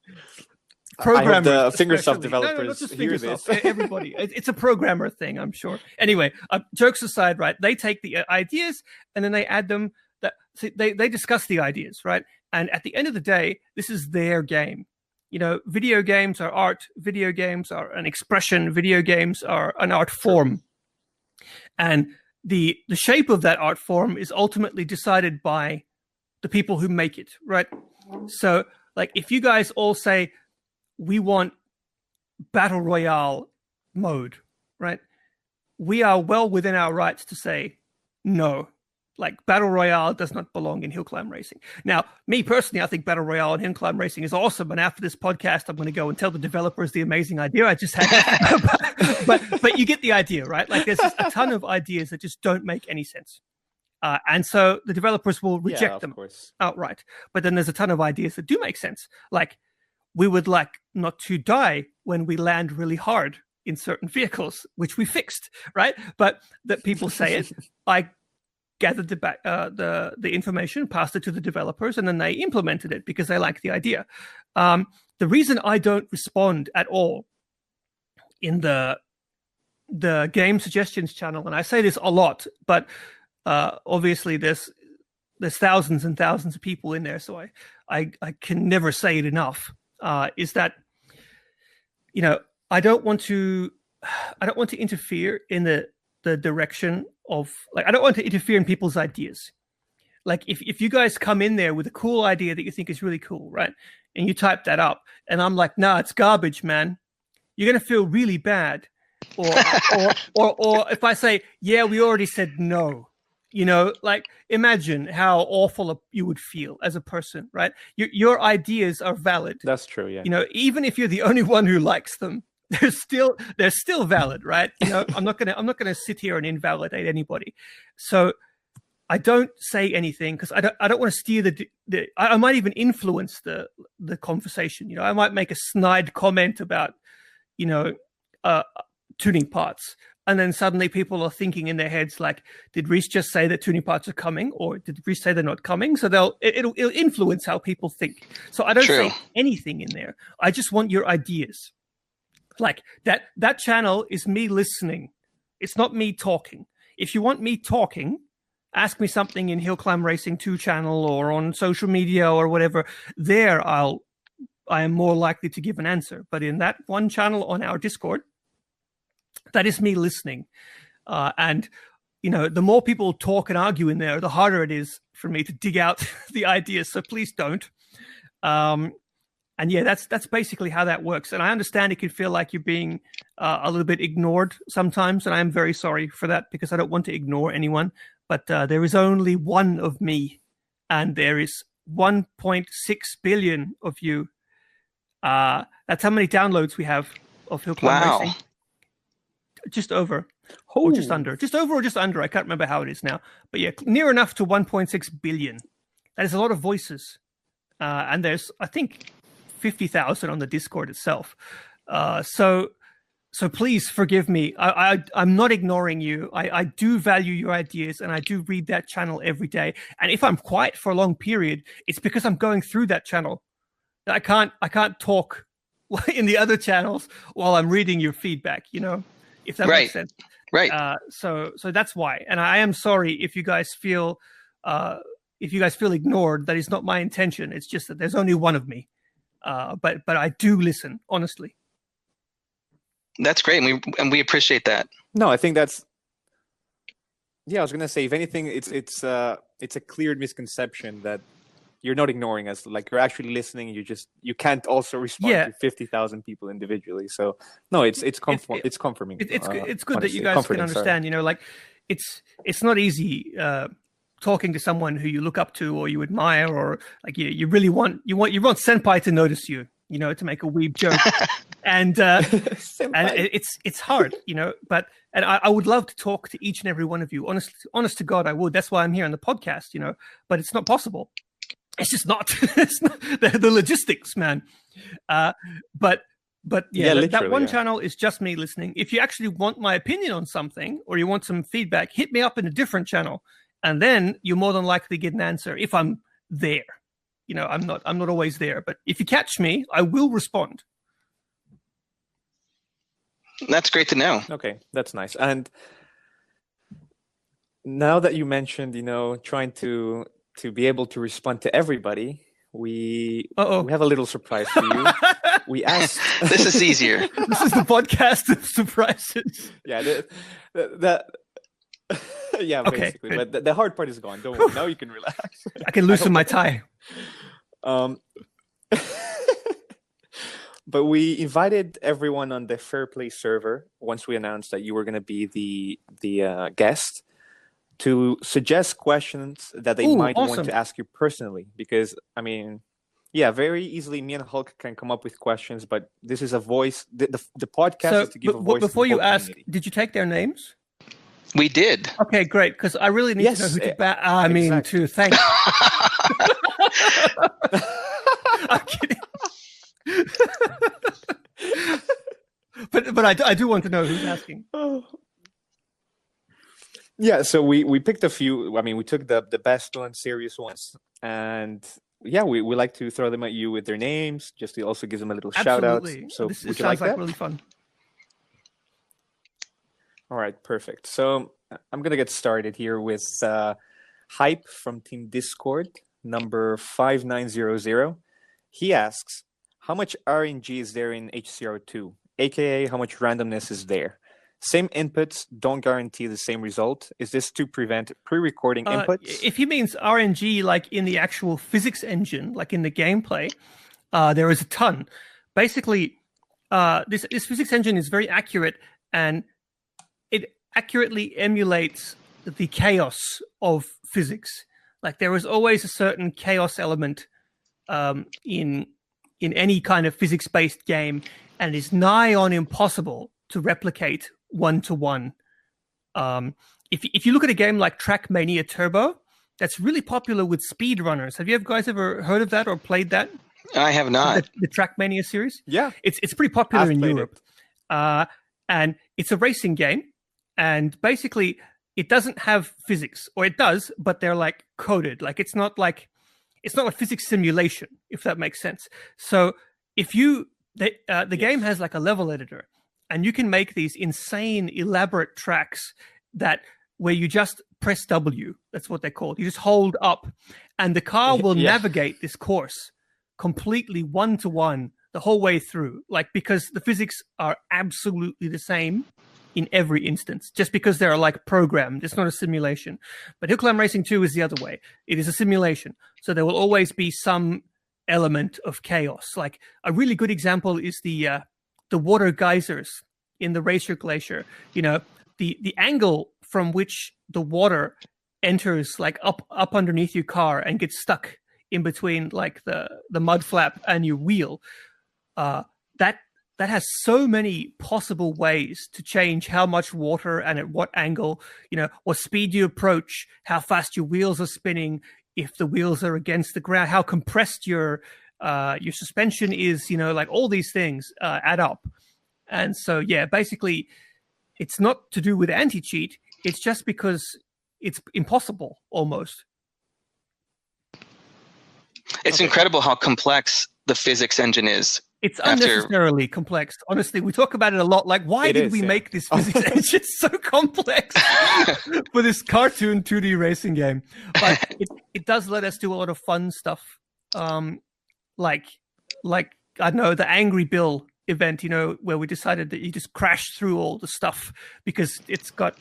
programmers. I hope the Fingersoft developers not just hear Fingersoft, this. Everybody. It's a programmer thing, I'm sure. Anyway, jokes aside, right? They take the ideas and then they add them. They discuss the ideas, right? And at the end of the day, this is their game. Video games are art. Video games are an expression. Video games are an art form. And the shape of that art form is ultimately decided by the people who make it, right? So, like, if you guys all say, we want battle royale mode, right? We are well within our rights to say, no, like, battle royale does not belong in hill climb racing. Now, me personally, I think battle royale and hill climb racing is awesome. And after this podcast, I'm going to go and tell the developers the amazing idea I just had. but you get the idea, right? Like, there's a ton of ideas that just don't make any sense. And so the developers will reject them outright. But then there's a ton of ideas that do make sense. Like, we would like not to die when we land really hard in certain vehicles, which we fixed, right? But that people say it, I gathered the information, passed it to the developers, and then they implemented it because they like the idea. The reason I don't respond at all in the game suggestions channel, and I say this a lot, but obviously there's thousands and thousands of people in there, so I can never say it enough. Is that, you know, I don't want to interfere in the direction of, like, I don't want to interfere in people's ideas. Like, if you guys come in there with a cool idea that you think is really cool, right, and you type that up, and I'm like, nah, it's garbage, man, you're gonna feel really bad. Or if I say, yeah, we already said no, you know, like, imagine how awful you would feel as a person, right? Your ideas are valid. That's true, yeah. You know, even if you're the only one who likes them, they're still valid, right? You know, I'm not gonna sit here and invalidate anybody. So I don't say anything because I don't want to steer I might even influence the conversation. You know, I might make a snide comment about, you know, tuning parts. And then suddenly people are thinking in their heads, like, did Rhys just say that tuning parts are coming, or did Rhys say they're not coming? So it'll influence how people think. So I don't say anything in there. I just want your ideas. Like, that channel is me listening. It's not me talking. If you want me talking, ask me something in Hill Climb Racing 2 channel or on social media or whatever. There I am more likely to give an answer. But in that one channel on our Discord, that is me listening. And, you know, the more people talk and argue in there, the harder it is for me to dig out the ideas. So please don't. And yeah, that's basically how that works. And I understand it can feel like you're being a little bit ignored sometimes. And I am very sorry for that because I don't want to ignore anyone. But there is only one of me. And there is 1.6 billion of you. That's how many downloads we have of Hill Climb Racing. Just over, or just under. Just over or just under. I can't remember how it is now. But yeah, near enough to 1.6 billion. That is a lot of voices. And there's, I think, 50,000 on the Discord itself. So please forgive me. I'm not ignoring you. I do value your ideas, and I do read that channel every day. And if I'm quiet for a long period, it's because I'm going through that channel. I can't talk in the other channels while I'm reading your feedback, you know? If that makes sense. Right. So that's why. And I am sorry if you guys feel ignored. That is not my intention. It's just that there's only one of me. But I do listen, honestly. That's great. And we appreciate that. No, I think that's, yeah, I was going to say, if anything, it's a clear misconception that you're not ignoring us. Like, you're actually listening. You can't also respond to 50,000 people individually. So no, it's comforting. It's good that you guys can understand. You know, like, it's not easy talking to someone who you look up to or you admire, or like you really want senpai to notice you. You know, to make a weeb joke, and it's hard. You know, and I would love to talk to each and every one of you. Honest to God, I would. That's why I'm here on the podcast. You know, but it's not possible. It's just not. It's not the logistics, man. But yeah, that one channel is just me listening. If you actually want my opinion on something or you want some feedback, hit me up in a different channel, and then you more than likely get an answer if I'm there. You know, I'm not always there, but if you catch me, I will respond. That's great to know. Okay, that's nice. And now that you mentioned, you know, trying to be able to respond to everybody, we have a little surprise for you. We asked. This is easier. This is the podcast of surprises. Yeah, that Yeah, Okay, basically. good. But the hard part is gone. Don't worry. Now you can relax. I can loosen my tie. But we invited everyone on the Fair Play server once we announced that you were going to be the guest to suggest questions that they might want to ask you personally. Because, I mean, yeah, very easily me and Hulk can come up with questions, but this is a voice. The podcast is to give a voice before to the you whole ask, community. did you take their names? We did. Okay, great, because I really need to know who to exactly. thank. I'm kidding. but I do want to know who's asking. Yeah, so we picked a few. I mean, we took the best ones, serious ones, and yeah, we like to throw them at you with their names, just to also give them a little shout out. So this would you sounds like that? Really fun. All right, perfect. So I'm gonna get started here with Hype from Team Discord, number 5900. He asks, how much RNG is there in HCR2? AKA, how much randomness is there? Same inputs don't guarantee the same result. Is this to prevent pre-recording inputs? If he means RNG, like in the actual physics engine, like in the gameplay, there is a ton. Basically, this physics engine is very accurate, and it accurately emulates the chaos of physics. Like there is always a certain chaos element in any kind of physics-based game, and it's nigh on impossible to replicate one-to-one. If you look at a game like Trackmania Turbo, that's really popular with speedrunners. Have you guys ever heard of that or played that? I have not. The Trackmania series? Yeah. It's pretty popular in Europe. And it's a racing game, and basically it doesn't have physics, or it does, but they're like coded. Like it's not a physics simulation, if that makes sense. So if the game has like a level editor, and you can make these insane, elaborate tracks where you just press W. That's what they're called. You just hold up, and the car will navigate this course completely one-to-one the whole way through. Like, because the physics are absolutely the same in every instance, just because they're like programmed. It's not a simulation. But Hill Climb Racing 2 is the other way. It is a simulation. So there will always be some element of chaos. Like a really good example is the water geysers in the Racer Glacier. You know, the angle from which the water enters like up underneath your car and gets stuck in between like the mud flap and your wheel. That has so many possible ways to change how much water and at what angle, you know, what speed you approach, how fast your wheels are spinning, if the wheels are against the ground, how compressed your suspension is, you know, like all these things add up. And so, yeah, basically it's not to do with anti-cheat. It's just because it's impossible almost. It's incredible how complex the physics engine is. It's unnecessarily complex. Honestly, we talk about it a lot. Like, why did we make this physics engine so complex for this cartoon 2D racing game? But it does let us do a lot of fun stuff. Like I don't know, the Angry Bill event, you know, where we decided that you just crash through all the stuff because it's got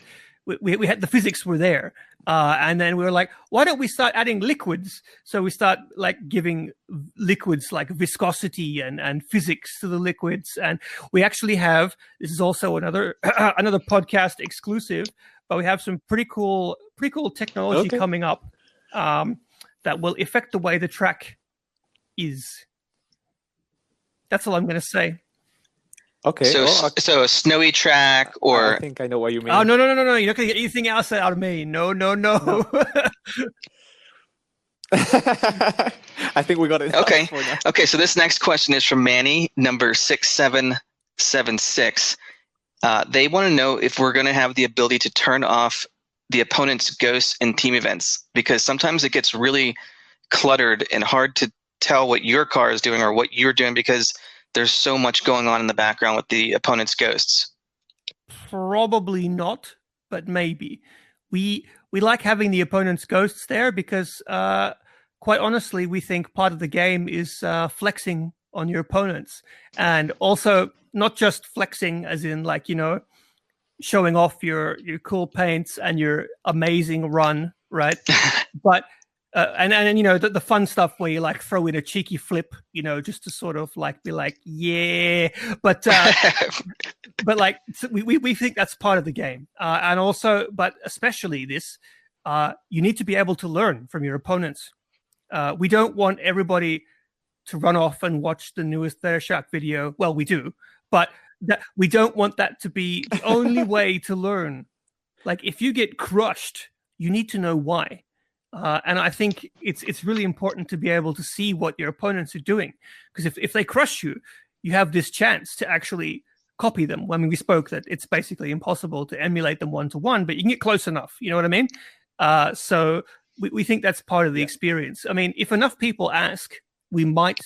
we had the physics were there. And then we were like, why don't we start adding liquids? So we start like giving liquids like viscosity and physics to the liquids. And we actually have, this is also another podcast exclusive, but we have some pretty cool technology coming up that will affect the way the track is. That's all I'm going to say. Okay. So a snowy track, or I think I know what you mean. Oh no! You're not going to get anything else out of me. No. I think we got it. Okay. So this next question is from Manny, number 6776. They want to know if we're going to have the ability to turn off the opponent's ghosts in team events, because sometimes it gets really cluttered and hard to tell what your car is doing or what you're doing because there's so much going on in the background with the opponent's ghosts. Probably not, but maybe. We like having the opponent's ghosts there because, quite honestly, we think part of the game is flexing on your opponents. And also not just flexing as in like, you know, showing off your cool paints and your amazing run, right? But and you know the fun stuff where you like throw in a cheeky flip, you know, just to sort of like be like, yeah. But but like we think that's part of the game, and also, but especially this, you need to be able to learn from your opponents. We don't want everybody to run off and watch the newest Thershark video. Well, we do, but we don't want that to be the only way to learn. Like if you get crushed, you need to know why. And I think it's really important to be able to see what your opponents are doing, because if they crush you, you have this chance to actually copy them. I mean, we spoke that it's basically impossible to emulate them one-to-one, but you can get close enough. You know what I mean? So we think that's part of the experience. I mean, if enough people ask, we might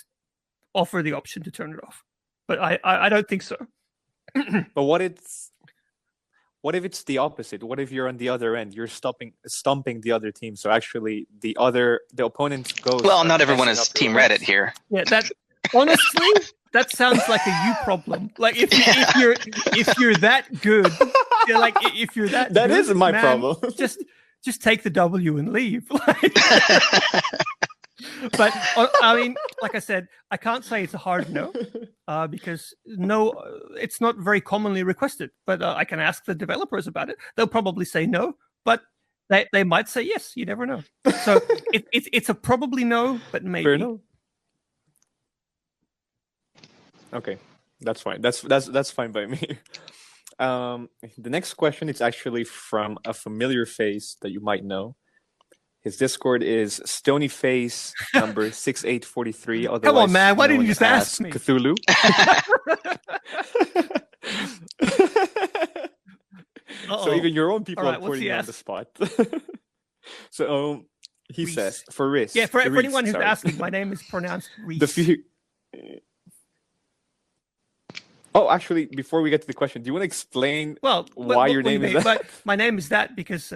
offer the option to turn it off, but I don't think so. But what if it's the opposite? What if you're on the other end? You're stomping the other team. So actually, the opponent goes. Well, not everyone is Team Reddit here. Yeah, that honestly, that sounds like a you problem. Like if you're that good, like if you're that. That good, is my problem. Just take the W and leave. But I mean, like I said, I can't say it's a hard no, because no, it's not very commonly requested. But I can ask the developers about it. They'll probably say no, but they might say yes. You never know. So it's a probably no, but maybe. Fair enough. Okay, that's fine. That's fine by me. The next question is actually from a familiar face that you might know. His Discord is Stoneyface number 6843. Come on, man! Why didn't you just ask me? Cthulhu. So even your own people are putting you on the spot. So he Rhys. says for Rhys. Yeah, for Rhys, anyone who's asking, my name is pronounced Rhys. Oh, actually, before we get to the question, do you want to explain why your name is that? My name is that because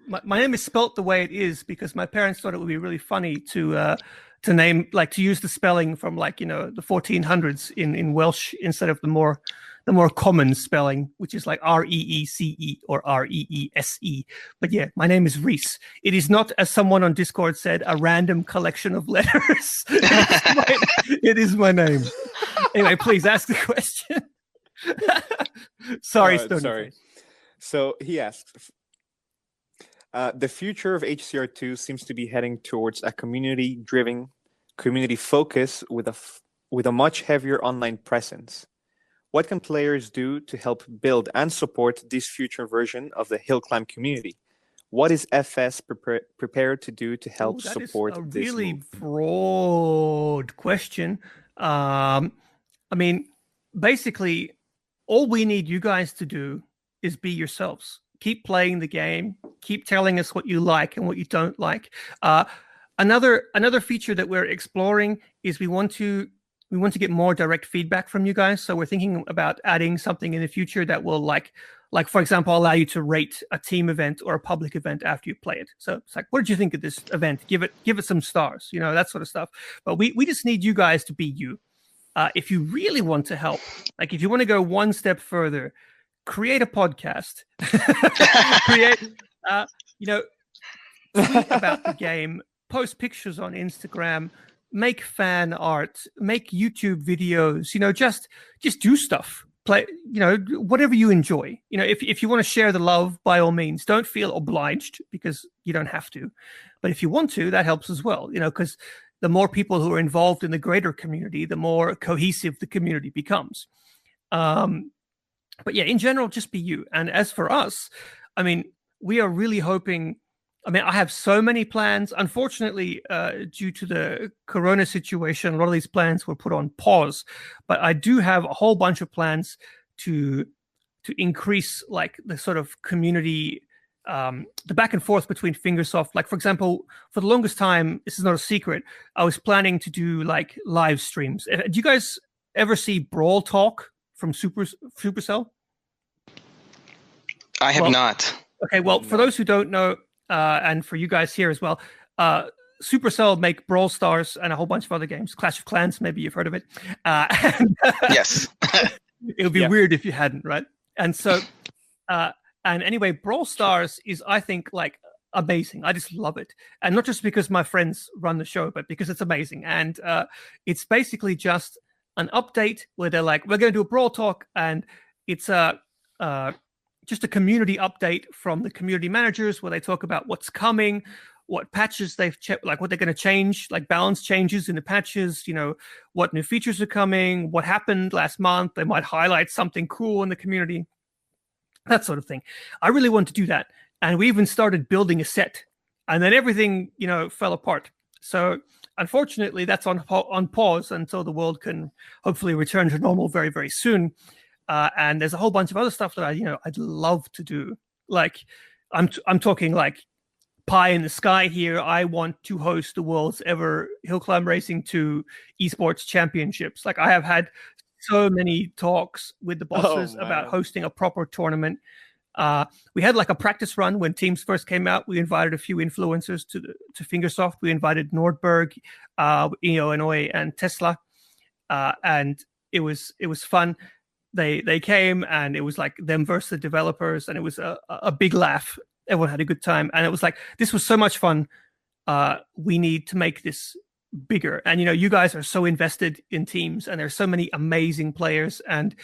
my name is spelt the way it is because my parents thought it would be really funny to name, like, to use the spelling from, like, you know, the 1400s in Welsh instead of the more common spelling, which is like Reece or Reese. But yeah, my name is Rhys. It is not, as someone on Discord said, a random collection of letters. It is my name. Anyway, please ask the question. Sorry, Stoney. Sorry. So he asks, the future of HCR2 seems to be heading towards a community-driven, community focus with a much heavier online presence. What can players do to help build and support this future version of the Hill Climb community? What is FS prepared to do to help support this? That is a really broad question. I mean, basically, all we need you guys to do is be yourselves. Keep playing the game. Keep telling us what you like and what you don't like. Another feature that we're exploring is we want to get more direct feedback from you guys. So we're thinking about adding something in the future that will, like for example, allow you to rate a team event or a public event after you play it. So it's like, what did you think of this event? Give it some stars, you know, that sort of stuff. But we just need you guys to be you. If you really want to help, like if you want to go one step further, create a podcast, tweet about the game, post pictures on Instagram, make fan art, make YouTube videos, you know, just do stuff. Play, you know, whatever you enjoy. You know, if you want to share the love, by all means, don't feel obliged because you don't have to. But if you want to, that helps as well, you know, because the more people who are involved in the greater community, the more cohesive the community becomes. But yeah, in general, just be you. And as for us, I mean, we are really hoping. I mean, I have so many plans. Unfortunately, due to the corona situation, a lot of these plans were put on pause. But I do have a whole bunch of plans to increase, like, the sort of community, the back and forth between Fingersoft. Like, for example, for the longest time, this is not a secret, I was planning to do, like, live streams. Do you guys ever see Brawl Talk from Supercell? I have not. Okay, well, for those who don't know, and for you guys here as well, Supercell make Brawl Stars and a whole bunch of other games. Clash of Clans, maybe you've heard of it. Yes. It would be weird if you hadn't, right? And so And anyway, Brawl Stars is, I think, like amazing. I just love it. And not just because my friends run the show, but because it's amazing. And it's basically just an update where they're like, we're going to do a Brawl Talk. And it's just a community update from the community managers where they talk about what's coming, what patches they've checked, like what they're going to change, like balance changes in the patches, you know, what new features are coming, what happened last month. They might highlight something cool in the community, that sort of thing. I really want to do that. And we even started building a set, and then everything, you know, fell apart. So unfortunately, that's on pause until the world can hopefully return to normal very, very soon. And there's a whole bunch of other stuff that I'd love to do. Like I'm talking like pie in the sky here. I want to host the world's ever Hill Climb Racing 2 esports championships. Like I have had so many talks with the bosses about hosting a proper tournament. We had like a practice run when teams first came out. We invited a few influencers to Fingersoft. We invited Nordberg, Illinois, and Tesla, and it was fun. They came, and it was like them versus the developers, and it was a big laugh. Everyone had a good time, and it was like, this was so much fun. We need to make this bigger. And you know, you guys are so invested in teams, and there's so many amazing players, and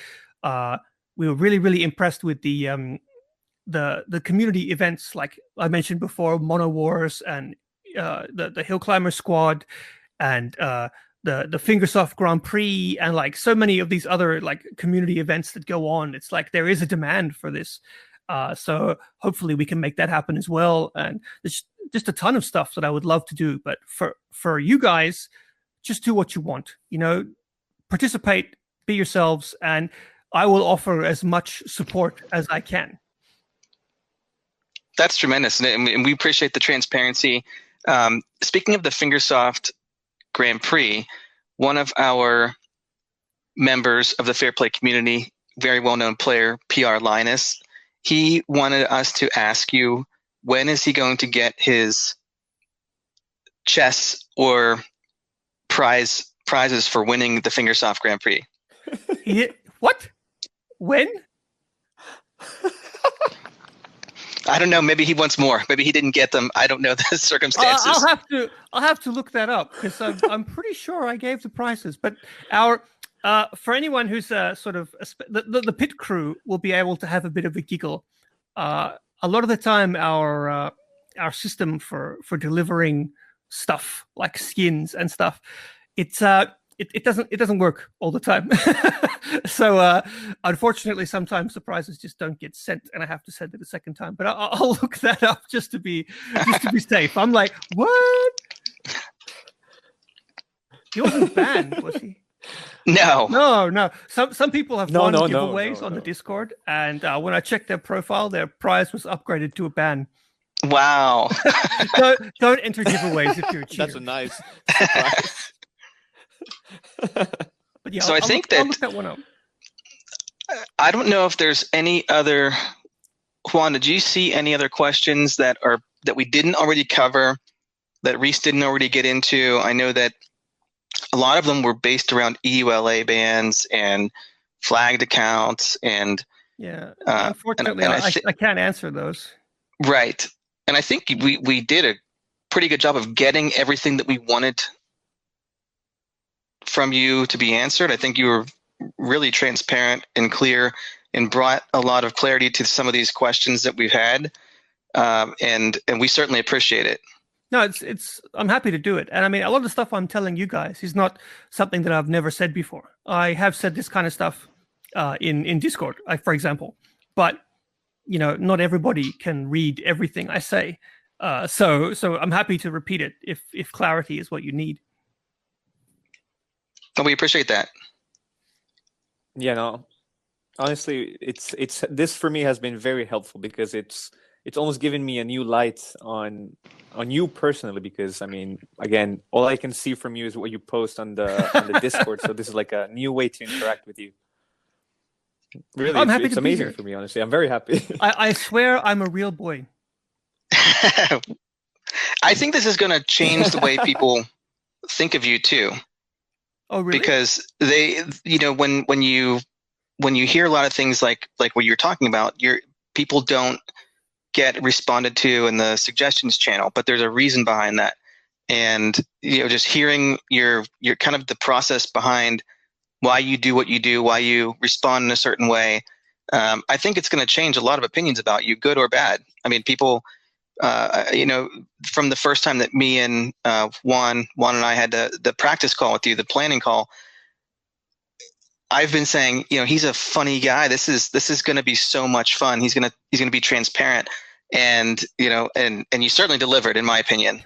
we were really, really impressed with the community events, like I mentioned before, Mono Wars and the Hill Climber Squad, and the Fingersoft Grand Prix, and like so many of these other like community events that go on. It's like there is a demand for this. So hopefully we can make that happen as well. And there's just a ton of stuff that I would love to do. But for you guys, just do what you want. You know, participate, be yourselves, and I will offer as much support as I can. That's tremendous, and we appreciate the transparency. Speaking of the Fingersoft Grand Prix, one of our members of the Fair Play community, very well-known player, PR Linus, he wanted us to ask you, when is he going to get his chess or prizes for winning the Fingersoft Grand Prix? What? When? I don't know. Maybe he wants more. Maybe he didn't get them. I don't know the circumstances. I'll have to look that up, because I'm pretty sure I gave the prices. But for anyone who's sort of the pit crew will be able to have a bit of a giggle. A lot of the time, our system for delivering stuff like skins and stuff, it doesn't work all the time. So unfortunately, sometimes the prizes just don't get sent, and I have to send it a second time. But I'll look that up just to be safe. I'm like, what? He wasn't banned, was he? No. Some people have won giveaways on the Discord, and when I checked their profile, their prize was upgraded to a ban. Wow. Don't enter giveaways if you're a cheater. That's a nice surprise. But yeah, so I'll look that one up. I don't know if there's any other. Juan, did you see any other questions that we didn't already cover, that Rhys didn't already get into? I know that a lot of them were based around EULA bans and flagged accounts, and unfortunately, I can't answer those. Right, and I think we did a pretty good job of getting everything that we wanted from you to be answered. I think you were really transparent and clear, and brought a lot of clarity to some of these questions that we've had, and we certainly appreciate it. No, I'm happy to do it. And I mean, a lot of the stuff I'm telling you guys is not something that I've never said before. I have said this kind of stuff in Discord, for example, but you know, not everybody can read everything I say. So I'm happy to repeat it if clarity is what you need. And we appreciate that. Yeah, no. Honestly, it's this for me has been very helpful, because it's almost given me a new light on you personally, because I mean, again, all I can see from you is what you post on the Discord. So this is like a new way to interact with you. Really, I'm happy. It's amazing for me, honestly. I'm very happy. I swear I'm a real boy. I think this is going to change the way people think of you too. Oh, really? Because they, you know, when you hear a lot of things like what you're talking about, people don't get responded to in the suggestions channel, but there's a reason behind that. And just hearing your kind of the process behind why you do what you do, why you respond in a certain way, I think it's going to change a lot of opinions about you, good or bad. I mean, people, from the first time that me and Juan and I had the practice call with you, the planning call, I've been saying, he's a funny guy. This is going to be so much fun. He's going to be transparent. And and you certainly delivered, in my opinion.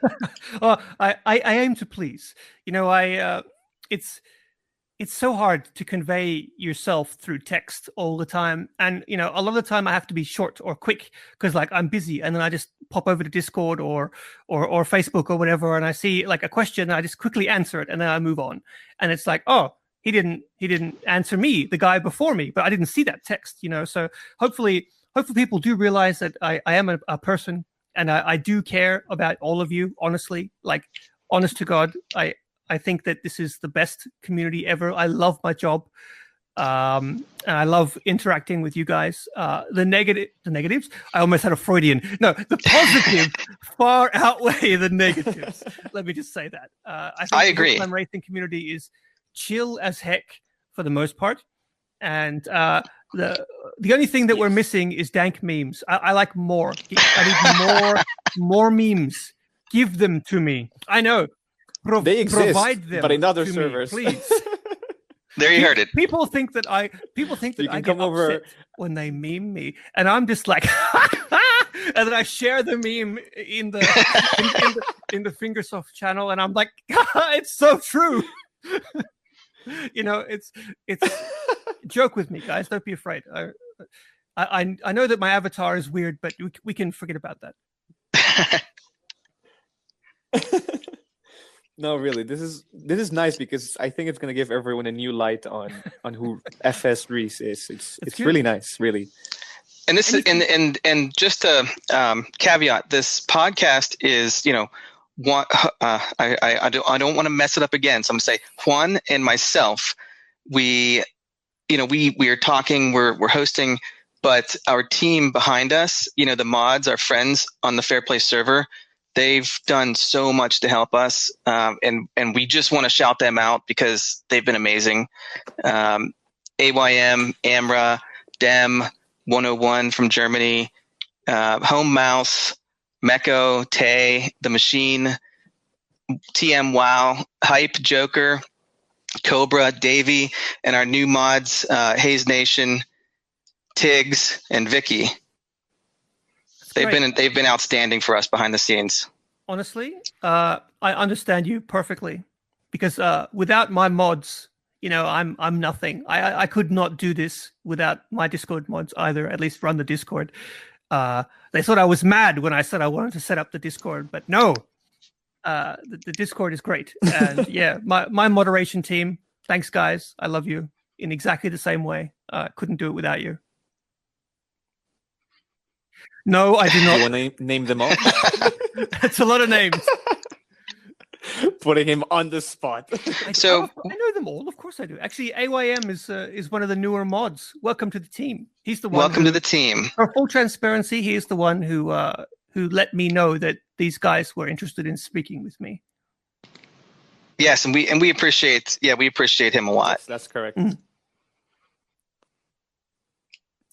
Well, I aim to please. It's so hard to convey yourself through text all the time, and a lot of the time I have to be short or quick because I'm busy, and then I just pop over to Discord or Facebook or whatever, and I see a question, and I just quickly answer it, and then I move on, and it's oh, he didn't answer me, the guy before me, but I didn't see that text, So hopefully people do realize that I am a person, and I do care about all of you, honestly. Honest to God, I think that this is the best community ever. I love my job. And I love interacting with you guys. The negatives, I almost had a Freudian. No, the positive far outweigh the negatives. Let me just say that. I agree. The racing community is chill as heck for the most part. And the only thing that we're missing is dank memes. I like more. I need more memes. Give them to me. I know. They exist, provide them, but in other servers, me, please. There you heard it. People think that I get upset when they meme me, and I'm just like, and then I share the meme in the Fingersoft channel, and I'm like, it's so true. It's joke with me, guys. Don't be afraid. I know that my avatar is weird, but we can forget about that. No, really, this is nice because I think it's going to give everyone a new light on who FS Rhys is. It's really nice, really. And this and just a caveat: this podcast is one. I don't want to mess it up again, so I'm going to say Juan and myself. We are talking, we're hosting, but our team behind us, the mods, our friends on the Fair Play server. They've done so much to help us, and we just want to shout them out because they've been amazing. AYM, Amra, Dem, 101 from Germany, Home Mouse, Meko, Tay, The Machine, TM Wow, Hype, Joker, Cobra, Davey, and our new mods, Hayes Nation, Tiggs, and Vicky. They've been outstanding for us behind the scenes. Honestly, I understand you perfectly because without my mods, I'm nothing. I could not do this without my Discord mods either. At least run the Discord. They thought I was mad when I said I wanted to set up the Discord, but no, the Discord is great. And yeah, my moderation team. Thanks, guys. I love you in exactly the same way. Couldn't do it without you. No, I do not. You want to name them all? That's a lot of names. Putting him on the spot. I know them all. Of course I do. Actually, AYM is one of the newer mods. Welcome to the team. He's the one. Welcome to the team. For full transparency, he is the one who let me know that these guys were interested in speaking with me. Yes, and we appreciate him a lot. Yes, that's correct. Mm-hmm.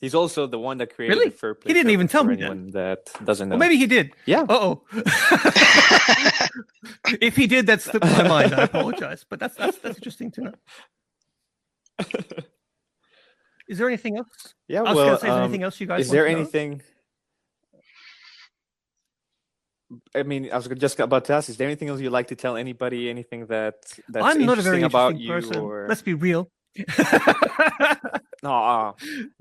He's also the one that created the Fair Play. He didn't even tell me that doesn't know. Well, maybe he did. Yeah. Uh-oh. If he did, that slipped my mind. I apologize. But that's interesting to know. Is there anything else? Yeah, I was going to say, is there anything else you guys is there anything... I mean, I was just about to ask, is there anything else you'd like to tell anybody? Anything that's I'm not a very about interesting you? person. Or... Let's be real. No,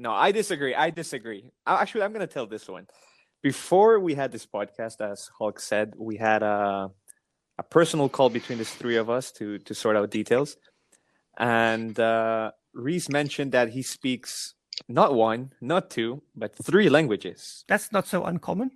I disagree. Actually, I'm going to tell this one. Before we had this podcast, as Hulk said, we had a personal call between the three of us to sort out details. And Rhys mentioned that he speaks not one, not two, but 3 languages. That's not so uncommon.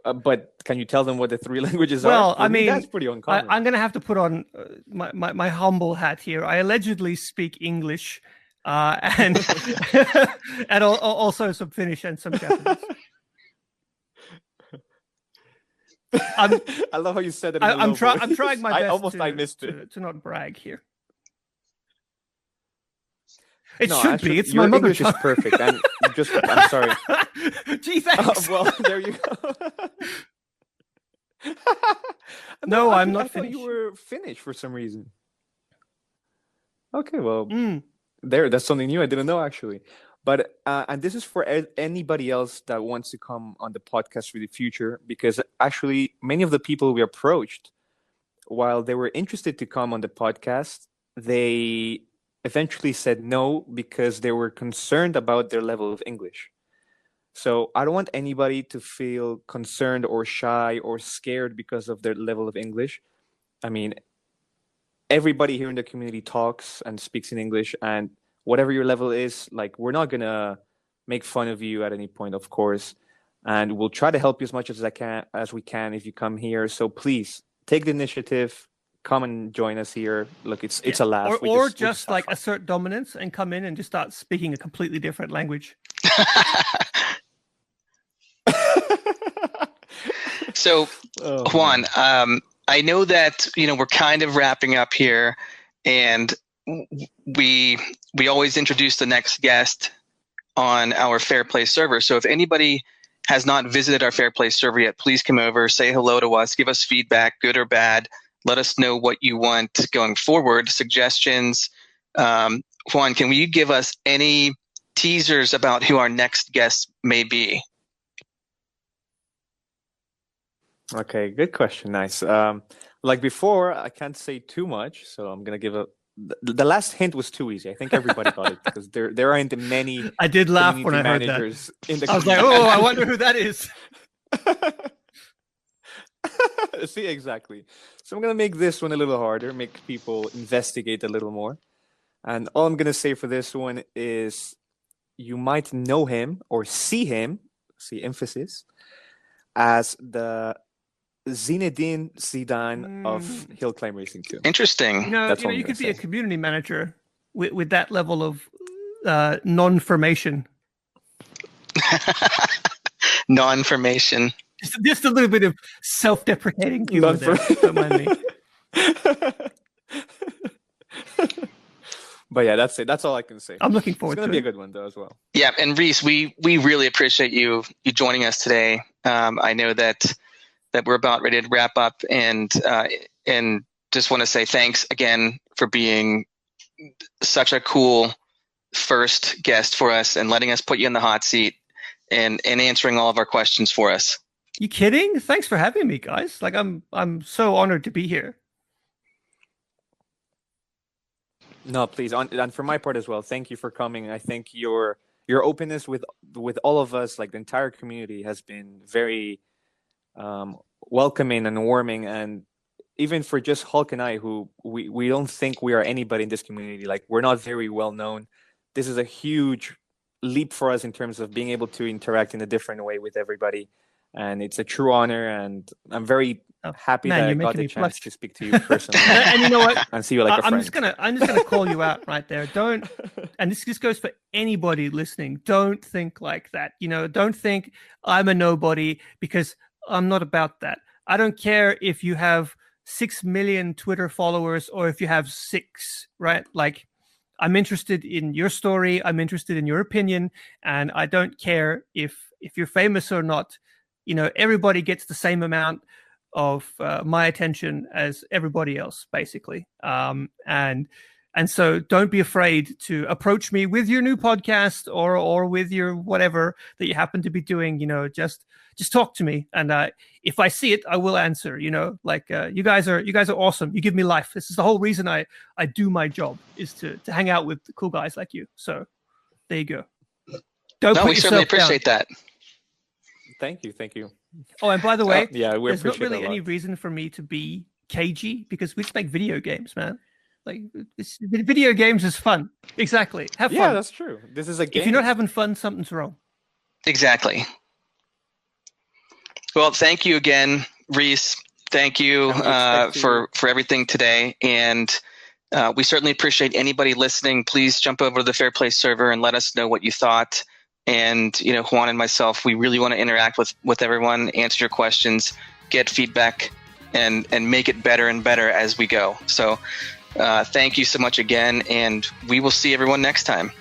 But can you tell them what the 3 languages are? Well, I mean, that's pretty uncommon. I'm going to have to put on my humble hat here. I allegedly speak English, and and also some Finnish and some Japanese. I love how you said it. I'm trying my best I missed it. To not brag here. It should actually, be. It's your my mother English tongue. is perfect. And I'm sorry. Gee, thanks. Well, there you go. No, I'm I not thought Finnish. you were Finnish for some reason. Okay, well, that's something new I didn't know actually. But and this is for anybody else that wants to come on the podcast for the future, because actually many of the people we approached, while they were interested to come on the podcast, they eventually said no because they were concerned about their level of English. So I don't want anybody to feel concerned or shy or scared because of their level of English. I mean, everybody here in the community talks and speaks in English, and whatever your level is, like, we're not going to make fun of you at any point, of course. And we'll try to help you as much as we can if you come here. So please take the initiative, come and join us here. Look, it's a laugh. Or just like assert dominance and come in and just start speaking a completely different language. So, Juan, I know that we're kind of wrapping up here, and we always introduce the next guest on our Fair Play server. So if anybody has not visited our Fair Play server yet, please come over, say hello to us, give us feedback, good or bad. Let us know what you want going forward, suggestions. Juan, can you give us any teasers about who our next guest may be? Okay, good question. Nice. Like before, I can't say too much, so I'm gonna give the last hint was too easy. I think everybody got it because there aren't many. I did laugh when I heard that. I was like, "Oh, I wonder who that is." See, exactly. So I'm gonna make this one a little harder, make people investigate a little more. And all I'm gonna say for this one is, you might know him or see him. See emphasis as the Zinedine Zidane of Hill Climb Racing 2. Interesting. You could be a community manager with that level of non-formation. Non-formation. Just a little bit of self-deprecating humor there. Don't mind me. But yeah, that's it. That's all I can say. I'm looking forward to it. It's going to be a good one, though, as well. Yeah, and Rhys, we really appreciate you joining us today. I know that we're about ready to wrap up, and just want to say thanks again for being such a cool first guest for us and letting us put you in the hot seat and answering all of our questions for us. You kidding? Thanks for having me, guys. Like, I'm so honored to be here. No, please. And for my part as well, thank you for coming. I think your openness with all of us, like the entire community, has been very welcoming and warming. And even for just Hulk and I, who we don't think we are anybody in this community, like, we're not very well known. This is a huge leap for us in terms of being able to interact in a different way with everybody. And it's a true honor, and I'm very happy that I got the chance to speak to you personally. And you know what? And see you like a friend. I'm just gonna call you out right there. Don't, and this goes for anybody listening. Don't think like that. Don't think I'm a nobody, because I'm not about that. I don't care if you have 6 million Twitter followers or if you have 6, right? Like, I'm interested in your story. I'm interested in your opinion, and I don't care if you're famous or not. Everybody gets the same amount of my attention as everybody else, basically. And so don't be afraid to approach me with your new podcast or with your whatever that you happen to be doing. Just talk to me, and if I see it, I will answer. You guys are awesome. You give me life. This is the whole reason I do my job, is to hang out with cool guys like you. So there you go. We certainly appreciate that. Thank you. Oh, and by the way, there's not really any reason for me to be cagey, because we just make video games, man. Like, video games is fun. Exactly. Have fun. Yeah, that's true. This is a game. If you're not having fun, something's wrong. Exactly. Well, thank you again, Rhys. Thank you for everything today. And We certainly appreciate anybody listening. Please jump over to the Fair Play server and let us know what you thought. And, Juan and myself, we really want to interact with everyone, answer your questions, get feedback, and make it better and better as we go. So thank you so much again, and we will see everyone next time.